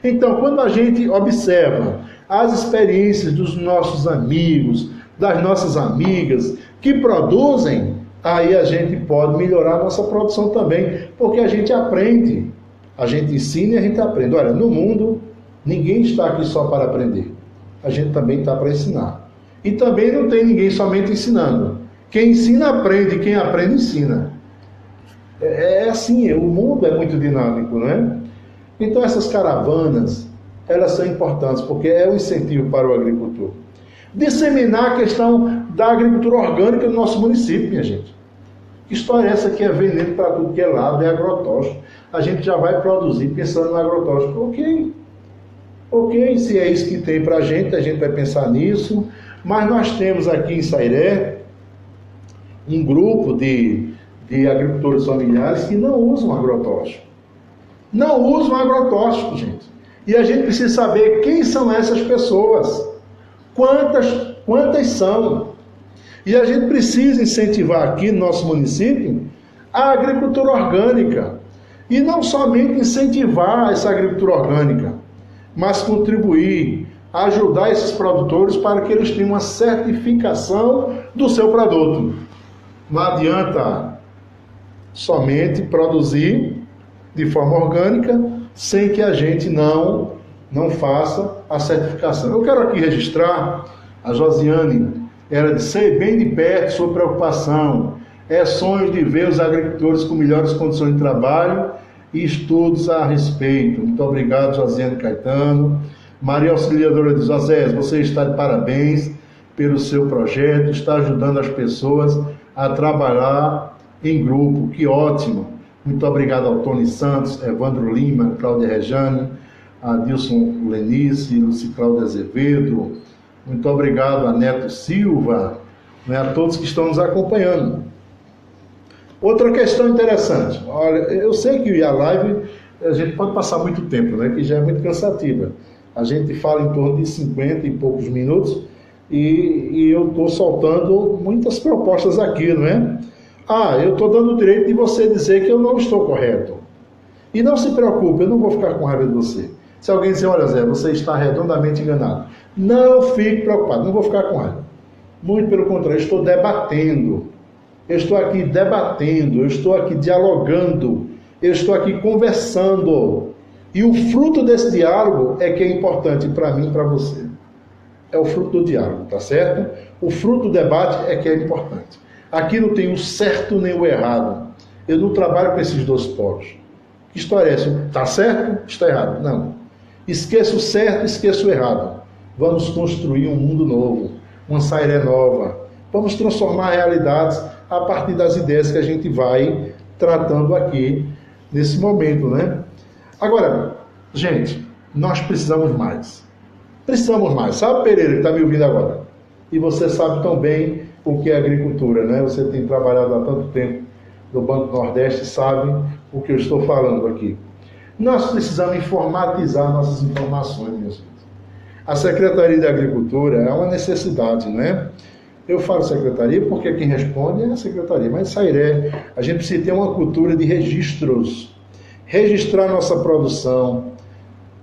S1: Então, quando a gente observa as experiências dos nossos amigos, das nossas amigas que produzem, aí a gente pode melhorar a nossa produção também, porque a gente aprende, a gente ensina e a gente aprende. Olha, no mundo, ninguém está aqui só para aprender, a gente também está para ensinar. E também não tem ninguém somente ensinando. Quem ensina, aprende, quem aprende, ensina. É assim, o mundo é muito dinâmico, não é? Então essas caravanas, elas são importantes, porque é um incentivo para o agricultor. Disseminar a questão da agricultura orgânica no nosso município, minha gente. Que história é essa que é veneno para tudo que é lado, é agrotóxico. A gente já vai produzir pensando no agrotóxico. Ok, se é isso que tem para a gente vai pensar nisso. Mas nós temos aqui em Sairé um grupo de agricultores familiares que não usam agrotóxico. Não usam agrotóxico, gente. E a gente precisa saber quem são essas pessoas. Quantas são? E a gente precisa incentivar aqui no nosso município a agricultura orgânica. E não somente incentivar essa agricultura orgânica, mas contribuir, ajudar esses produtores para que eles tenham uma certificação do seu produto. Não adianta somente produzir de forma orgânica sem que a gente não faça a certificação. Eu quero aqui registrar a Josiane, ela disse bem de perto sua preocupação, sonho de ver os agricultores com melhores condições de trabalho e estudos a respeito. Muito obrigado, Josiane Caetano. Maria Auxiliadora de José, você está de parabéns pelo seu projeto, está ajudando as pessoas a trabalhar em grupo, que ótimo. Muito obrigado ao Tony Santos, Evandro Lima, Cláudia Rejane, a Dilson Lenice, Luci Cláudia Azevedo. Muito obrigado a Neto Silva, a todos que estão nos acompanhando. Outra questão interessante. Olha, eu sei que a live a gente pode passar muito tempo, que já é muito cansativa. A gente fala em torno de 50 e poucos minutos e eu estou soltando muitas propostas aqui, não é? Eu estou dando o direito de você dizer que eu não estou correto. E não se preocupe, eu não vou ficar com raiva de você. Se alguém dizer, olha Zé, você está redondamente enganado. Não fique preocupado, não vou ficar com raiva. Muito pelo contrário, eu estou debatendo. Eu estou aqui debatendo, eu estou aqui dialogando, eu estou aqui conversando. E o fruto desse diálogo é que é importante para mim e para você. É o fruto do diálogo, tá certo? O fruto do debate é que é importante. Aqui não tem o certo nem o errado. Eu não trabalho com esses dois polos. Que história é essa? Está certo? Está errado? Não. Esqueça o certo, esqueça o errado. Vamos construir um mundo novo. uma Sairé nova. Vamos transformar realidades a partir das ideias que a gente vai tratando aqui nesse momento, né? Agora, gente, nós precisamos mais. Precisamos mais. Sabe, Pereira, que está me ouvindo agora? E você sabe tão bem o que é agricultura, né? Você tem trabalhado há tanto tempo no Banco Nordeste, sabe o que eu estou falando aqui. Nós precisamos informatizar nossas informações, minha gente. A Secretaria de Agricultura é uma necessidade, né? Eu falo secretaria porque quem responde é a secretaria, mas Sairé, a gente precisa ter uma cultura de registros. Registrar nossa produção,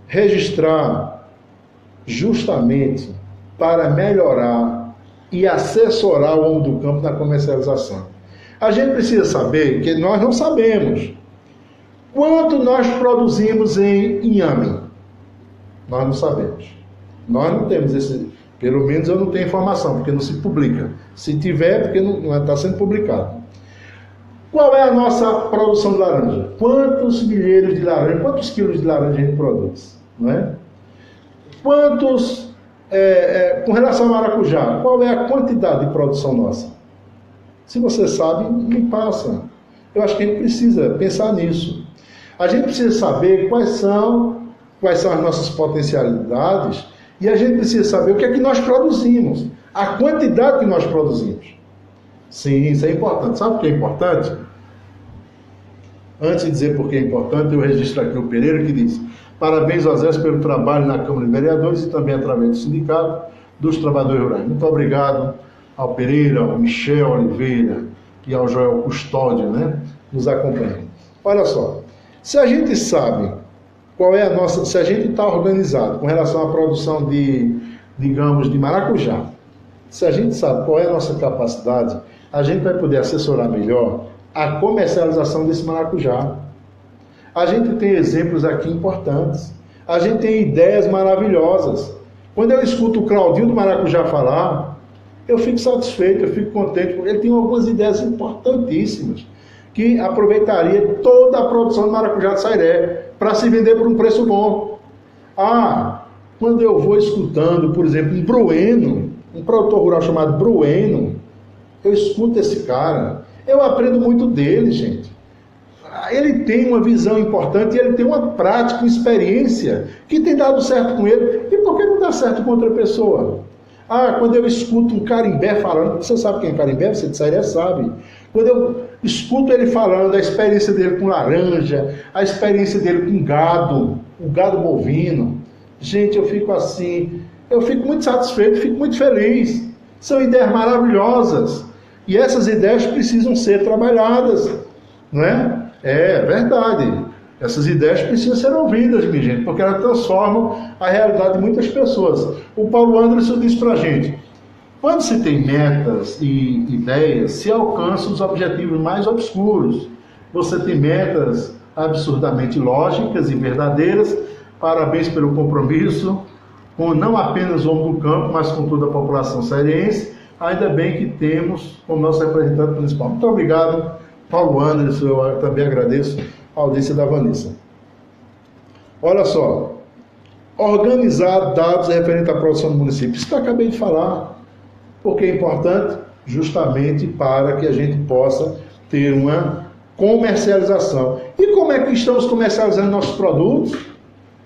S1: registrar justamente para melhorar e assessorar o homem do campo na comercialização. A gente precisa saber que nós não sabemos quanto nós produzimos em inhame. Nós não sabemos. Nós não temos esse... Pelo menos eu não tenho informação, porque não se publica. Se tiver, porque não está sendo publicado. Qual é a nossa produção de laranja? Quantos milheiros de laranja, quantos quilos de laranja a gente produz? Não é? Quantos, com relação ao maracujá, qual é a quantidade de produção nossa? Se você sabe, me passa. Eu acho que a gente precisa pensar nisso. A gente precisa saber quais são as nossas potencialidades. E a gente precisa saber o que é que nós produzimos, a quantidade que nós produzimos. Sim, isso é importante. Sabe por que é importante? Antes de dizer por que é importante, eu registro aqui o Pereira que diz: parabéns ao Zé pelo trabalho na Câmara de Vereadores e também através do Sindicato dos Trabalhadores Rurais. Muito obrigado ao Pereira, ao Michel Oliveira e ao Joel Custódio, né, nos acompanhando. Olha só, se a gente sabe qual é a nossa, se a gente está organizado com relação à produção de, digamos, de maracujá, se a gente sabe qual é a nossa capacidade, a gente vai poder assessorar melhor a comercialização desse maracujá. A gente tem exemplos aqui importantes. A gente tem ideias maravilhosas. Quando eu escuto o Claudinho do Maracujá falar, eu fico satisfeito, eu fico contente, porque ele tem algumas ideias importantíssimas que aproveitaria toda a produção de maracujá de Sairé para se vender por um preço bom. Quando eu vou escutando, por exemplo, um Brueno, um produtor rural chamado Brueno, eu escuto esse cara, eu aprendo muito dele, gente. Ele tem uma visão importante e ele tem uma prática, uma experiência que tem dado certo com ele. E por que não dá certo com outra pessoa? Quando eu escuto um carimbé falando, você sabe quem é carimbé? Você de Sairé sabe. Quando eu escuto ele falando da experiência dele com laranja, a experiência dele com gado, o gado bovino, gente, eu fico assim, eu fico muito satisfeito, fico muito feliz. São ideias maravilhosas. E essas ideias precisam ser trabalhadas, não é? É verdade. Essas ideias precisam ser ouvidas, minha gente, porque elas transformam a realidade de muitas pessoas. O Paulo Anderson diz pra gente: quando se tem metas e ideias, se alcançam os objetivos mais obscuros. Você tem metas absurdamente lógicas e verdadeiras. Parabéns pelo compromisso com não apenas o homem do campo, mas com toda a população sairense. Ainda bem que temos como nosso representante municipal. Muito obrigado, Paulo Anderson. Eu também agradeço a audiência da Vanessa. Olha só, organizar dados referentes à produção do município. Isso que eu acabei de falar. Porque é importante justamente para que a gente possa ter uma comercialização. E como é que estamos comercializando nossos produtos?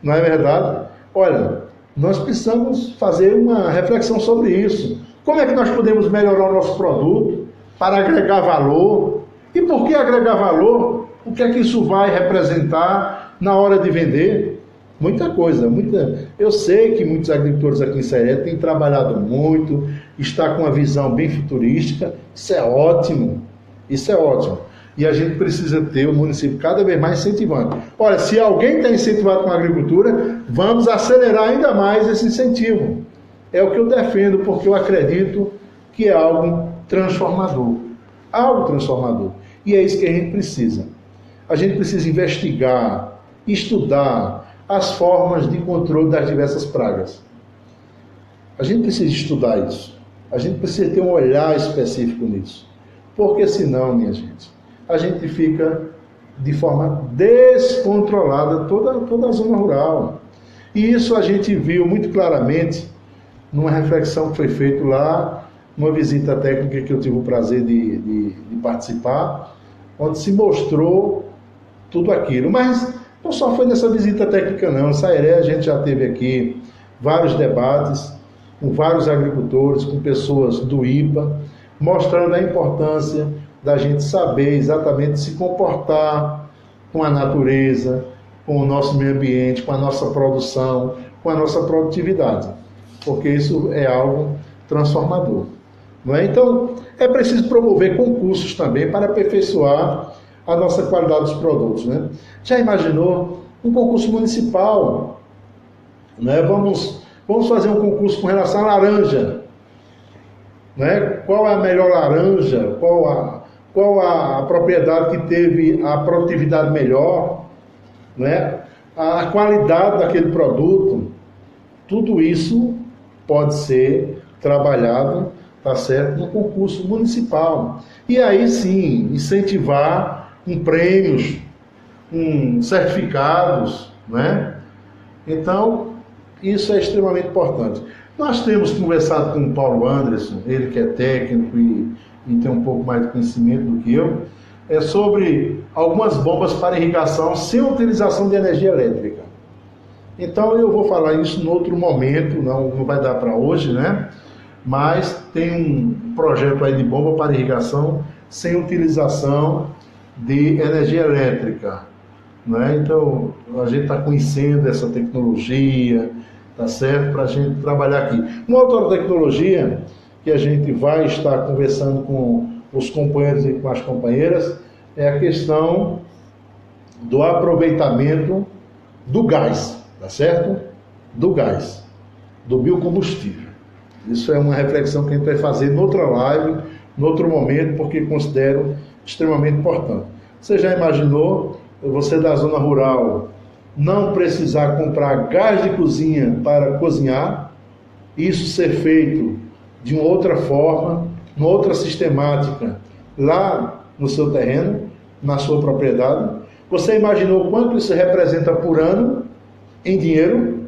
S1: Não é verdade? Olha, nós precisamos fazer uma reflexão sobre isso. Como é que nós podemos melhorar o nosso produto para agregar valor? E por que agregar valor? O que é que isso vai representar na hora de vender? Muita coisa, Eu sei que muitos agricultores aqui em Sairé têm trabalhado muito, está com uma visão bem futurística. Isso é ótimo, isso é ótimo. E a gente precisa ter o município cada vez mais incentivando. Olha, se alguém está incentivado com a agricultura, vamos acelerar ainda mais esse incentivo. É o que eu defendo, porque eu acredito que é algo transformador. Algo transformador. E é isso que a gente precisa. A gente precisa investigar, estudar as formas de controle das diversas pragas. A gente precisa estudar isso. A gente precisa ter um olhar específico nisso. Porque senão, minha gente, a gente fica de forma descontrolada toda a zona rural. E isso a gente viu muito claramente numa reflexão que foi feita lá, uma visita técnica que eu tive o prazer de participar, onde se mostrou tudo aquilo. Mas não só foi nessa visita técnica não, em Sairé a gente já teve aqui vários debates com vários agricultores, com pessoas do IPA, mostrando a importância da gente saber exatamente se comportar com a natureza, com o nosso meio ambiente, com a nossa produção, com a nossa produtividade, porque isso é algo transformador. Não é? Então, é preciso promover concursos também para aperfeiçoar a nossa qualidade dos produtos. Né? Já imaginou um concurso municipal? Né? Vamos fazer um concurso com relação à laranja. Né? Qual é a melhor laranja? Qual a propriedade que teve a produtividade melhor? Né? A qualidade daquele produto? Tudo isso pode ser trabalhado, tá certo, no concurso municipal. E aí sim, incentivar prêmios, certificados, né? Então, isso é extremamente importante. Nós temos conversado com o Paulo Anderson, ele que é técnico e tem um pouco mais de conhecimento do que eu, sobre algumas bombas para irrigação sem utilização de energia elétrica. Então eu vou falar isso em outro momento, não vai dar para hoje, né? Mas tem um projeto aí de bomba para irrigação sem utilização de energia elétrica, né? Então a gente está conhecendo essa tecnologia, tá certo? Para a gente trabalhar aqui. Uma outra tecnologia que a gente vai estar conversando com os companheiros e com as companheiras é a questão do aproveitamento do gás, tá certo? Do gás, do biocombustível. Isso é uma reflexão que a gente vai fazer noutra live, noutro momento, porque considero extremamente importante. Você já imaginou, você da zona rural, não precisar comprar gás de cozinha para cozinhar? Isso ser feito de uma outra forma, uma outra sistemática, lá no seu terreno, na sua propriedade? Você imaginou quanto isso representa por ano em dinheiro?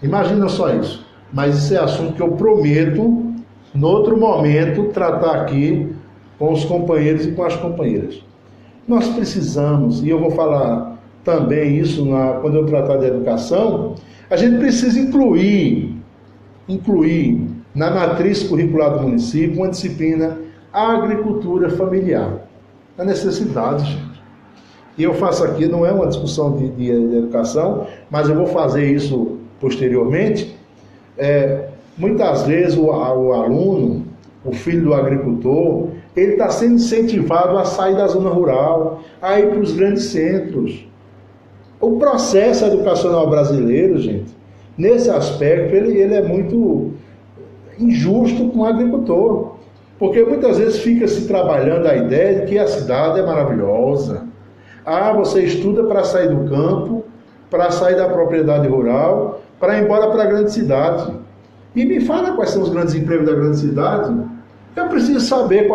S1: Imagina só isso. Mas isso é assunto que eu prometo, no outro momento, tratar aqui com os companheiros e com as companheiras. Nós precisamos, e eu vou falar também isso quando eu tratar de educação, a gente precisa incluir na matriz curricular do município uma disciplina agricultura familiar. A necessidade, gente. E eu faço aqui, não é uma discussão de educação, mas eu vou fazer isso posteriormente. Muitas vezes o aluno, o filho do agricultor, ele está sendo incentivado a sair da zona rural, a ir para os grandes centros. O processo educacional brasileiro, gente, nesse aspecto, ele é muito injusto com o agricultor, porque muitas vezes fica se trabalhando a ideia de que a cidade é maravilhosa. Você estuda para sair do campo, para sair da propriedade rural, para ir embora para a grande cidade. E me fala quais são os grandes empregos da grande cidade. Eu preciso saber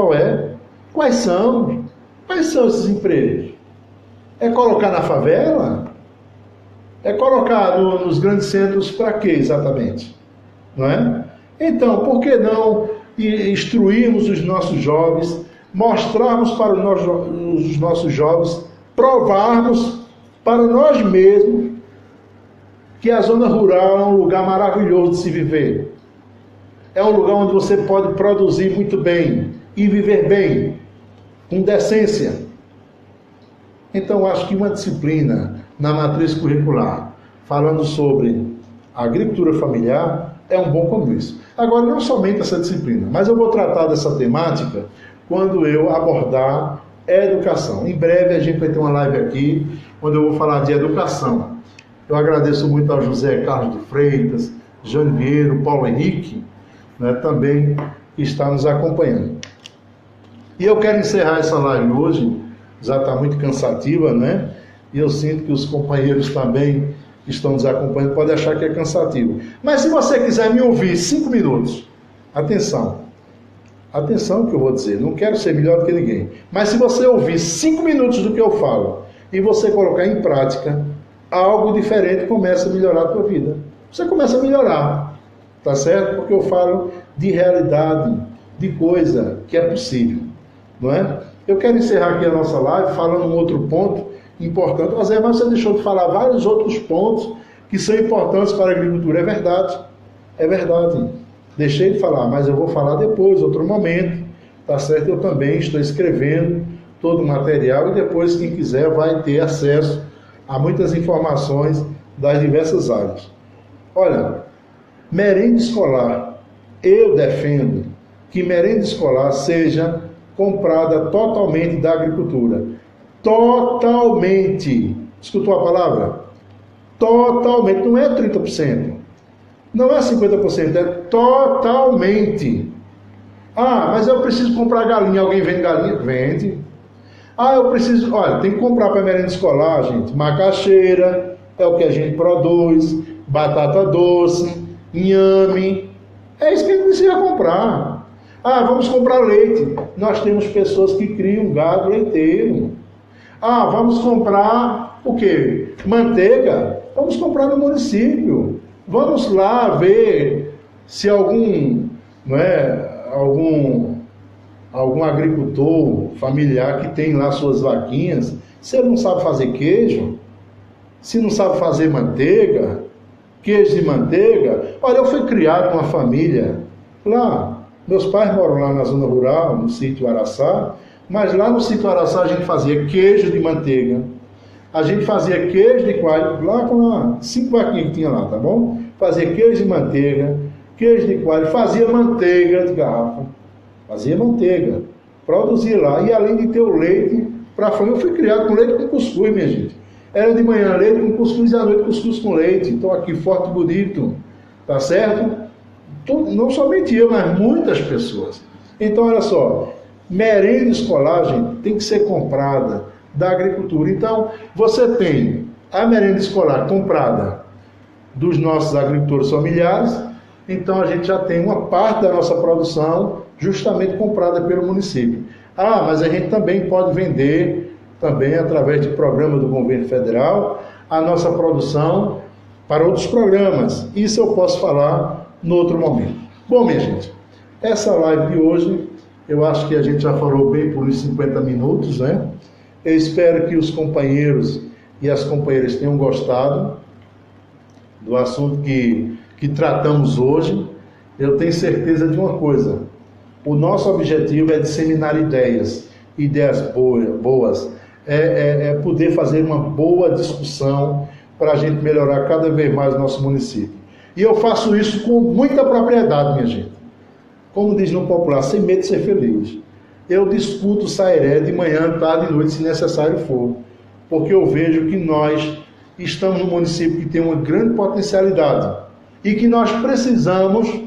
S1: quais são esses empregos. É colocar na favela? É colocar nos grandes centros para quê exatamente? Não é? Então, por que não instruirmos os nossos jovens, mostrarmos para os nossos jovens, provarmos para nós mesmos que a zona rural é um lugar maravilhoso de se viver. É um lugar onde você pode produzir muito bem e viver bem, com decência. Então, acho que uma disciplina na matriz curricular, falando sobre a agricultura familiar, é um bom começo. Agora, não somente essa disciplina, mas eu vou tratar dessa temática quando eu abordar a educação. Em breve a gente vai ter uma live aqui, onde eu vou falar de educação. Eu agradeço muito ao José Carlos de Freitas, Jane Vieira, Paulo Henrique, né, também que está nos acompanhando. E eu quero encerrar essa live hoje, já está muito cansativa, né? E eu sinto que os companheiros também que estão nos acompanhando podem achar que é cansativo. Mas se você quiser me ouvir 5 minutos, atenção que eu vou dizer, não quero ser melhor do que ninguém. Mas se você ouvir 5 minutos do que eu falo e você colocar em prática, algo diferente começa a melhorar a tua vida. Você começa a melhorar. tá certo? Porque eu falo de realidade, de coisa que é possível, não é? Eu quero encerrar aqui a nossa live falando um outro ponto importante. Mas você deixou de falar vários outros pontos que são importantes para a agricultura. É verdade. Deixei de falar, mas eu vou falar depois, outro momento, tá certo? Eu também estou escrevendo todo o material e depois quem quiser vai ter acesso a muitas informações das diversas áreas. Olha, merenda escolar, eu defendo que merenda escolar seja comprada totalmente da agricultura. Totalmente. Escutou a palavra? Totalmente. Não é 30%. Não é 50%. É totalmente. Ah, mas eu preciso comprar galinha. Alguém vende galinha? Vende. Ah, eu preciso... Olha, tem que comprar para merenda escolar, gente. Macaxeira, é o que a gente produz. Batata doce, inhame. É isso que a gente precisa comprar. Ah, vamos comprar leite. Nós temos pessoas que criam gado leiteiro. Ah, vamos comprar o quê? Manteiga? Vamos comprar no município. Vamos lá ver se algum agricultor familiar que tem lá suas vaquinhas, se ele não sabe fazer queijo, se não sabe fazer manteiga, queijo de manteiga. Olha, eu fui criado numa família lá. Meus pais moram lá na zona rural, no sítio Araçá, mas lá no sítio Araçá a gente fazia queijo de manteiga, a gente fazia queijo de coalho, lá com as 5 vaquinhas que tinha lá, tá bom? Fazia queijo de manteiga, queijo de coalho, fazia manteiga de garrafa, fazia manteiga, produzia lá, e além de ter o leite para a família, eu fui criado com leite com cuscuz, minha gente. Era de manhã leite com cuscuz e à noite cuscuz com leite. Então aqui, forte e bonito, tá certo? Não somente eu, mas muitas pessoas. Então, olha só, merenda escolar, gente, tem que ser comprada da agricultura. Então, você tem a merenda escolar comprada dos nossos agricultores familiares, então a gente já tem uma parte da nossa produção justamente comprada pelo município. Ah, mas a gente também pode vender, também através de programa do governo federal, a nossa produção para outros programas. Isso eu posso falar no outro momento. Bom, minha gente, essa live de hoje, eu acho que a gente já falou bem por uns 50 minutos, né? Eu espero que os companheiros e as companheiras tenham gostado do assunto que tratamos hoje. Eu tenho certeza de uma coisa: o nosso objetivo é disseminar ideias boas, é poder fazer uma boa discussão para a gente melhorar cada vez mais o nosso município. E eu faço isso com muita propriedade, minha gente. Como diz no popular, sem medo de ser feliz. Eu discuto sairé de manhã, tarde e noite, se necessário for. Porque eu vejo que nós estamos num município que tem uma grande potencialidade e que nós precisamos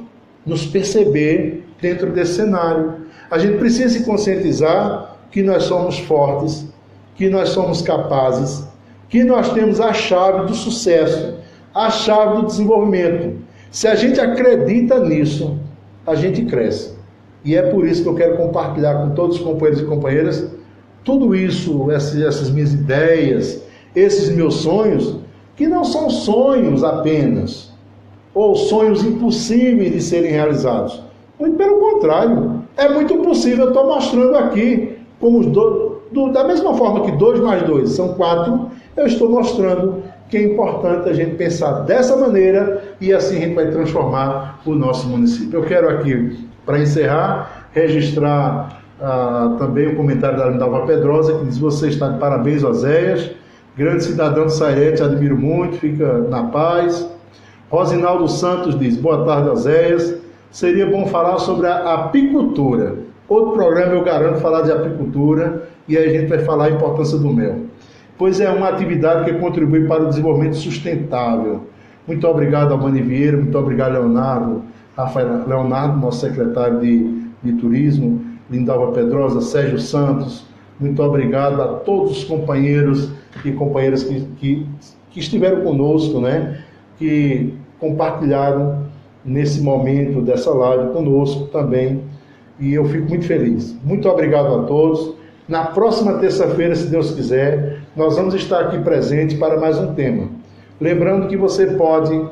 S1: nos perceber dentro desse cenário. A gente precisa se conscientizar que nós somos fortes, que nós somos capazes, que nós temos a chave do sucesso, a chave do desenvolvimento. Se a gente acredita nisso, a gente cresce. E é por isso que eu quero compartilhar com todos os companheiros e companheiras tudo isso, essas minhas ideias, esses meus sonhos, que não são sonhos apenas, ou sonhos impossíveis de serem realizados. Muito pelo contrário, é muito possível. Eu estou mostrando aqui, da mesma forma que 2 mais 2 são 4, eu estou mostrando que é importante a gente pensar dessa maneira e assim a gente vai transformar o nosso município. Eu quero aqui, para encerrar, registrar também o comentário da Lindalva Pedrosa, que diz: você está de parabéns, Oséias, grande cidadão de Sairé, te admiro muito, fica na paz. Rosinaldo Santos diz: boa tarde, Oséias, seria bom falar sobre a apicultura. Outro programa eu garanto falar de apicultura, e aí a gente vai falar a importância do mel, pois é uma atividade que contribui para o desenvolvimento sustentável. Muito obrigado a Mani Vieira, muito obrigado Leonardo, nosso secretário de Turismo, Lindalva Pedrosa, Sérgio Santos, muito obrigado a todos os companheiros e companheiras que estiveram conosco, né? Que compartilharam nesse momento dessa live conosco também, e eu fico muito feliz. Muito obrigado a todos. Na próxima terça-feira, se Deus quiser, nós vamos estar aqui presentes para mais um tema. Lembrando que você pode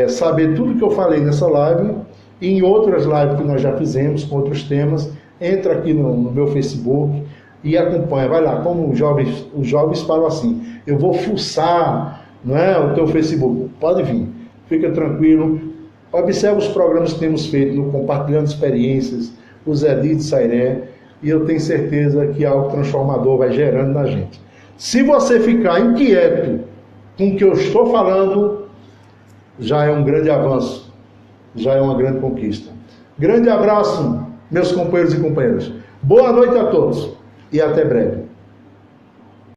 S1: saber tudo que eu falei nessa live e em outras lives que nós já fizemos com outros temas, entra aqui no meu Facebook e acompanha. Vai lá, como os jovens falam assim, eu vou fuçar, não é, o teu Facebook. Pode vir, fica tranquilo. Observe os programas que temos feito no Compartilhando Experiências, o Zé de Sairé, e eu tenho certeza que algo transformador vai gerando na gente. Se você ficar inquieto com o que eu estou falando, já é um grande avanço, já é uma grande conquista. Grande abraço, meus companheiros e companheiras. Boa noite a todos e até breve.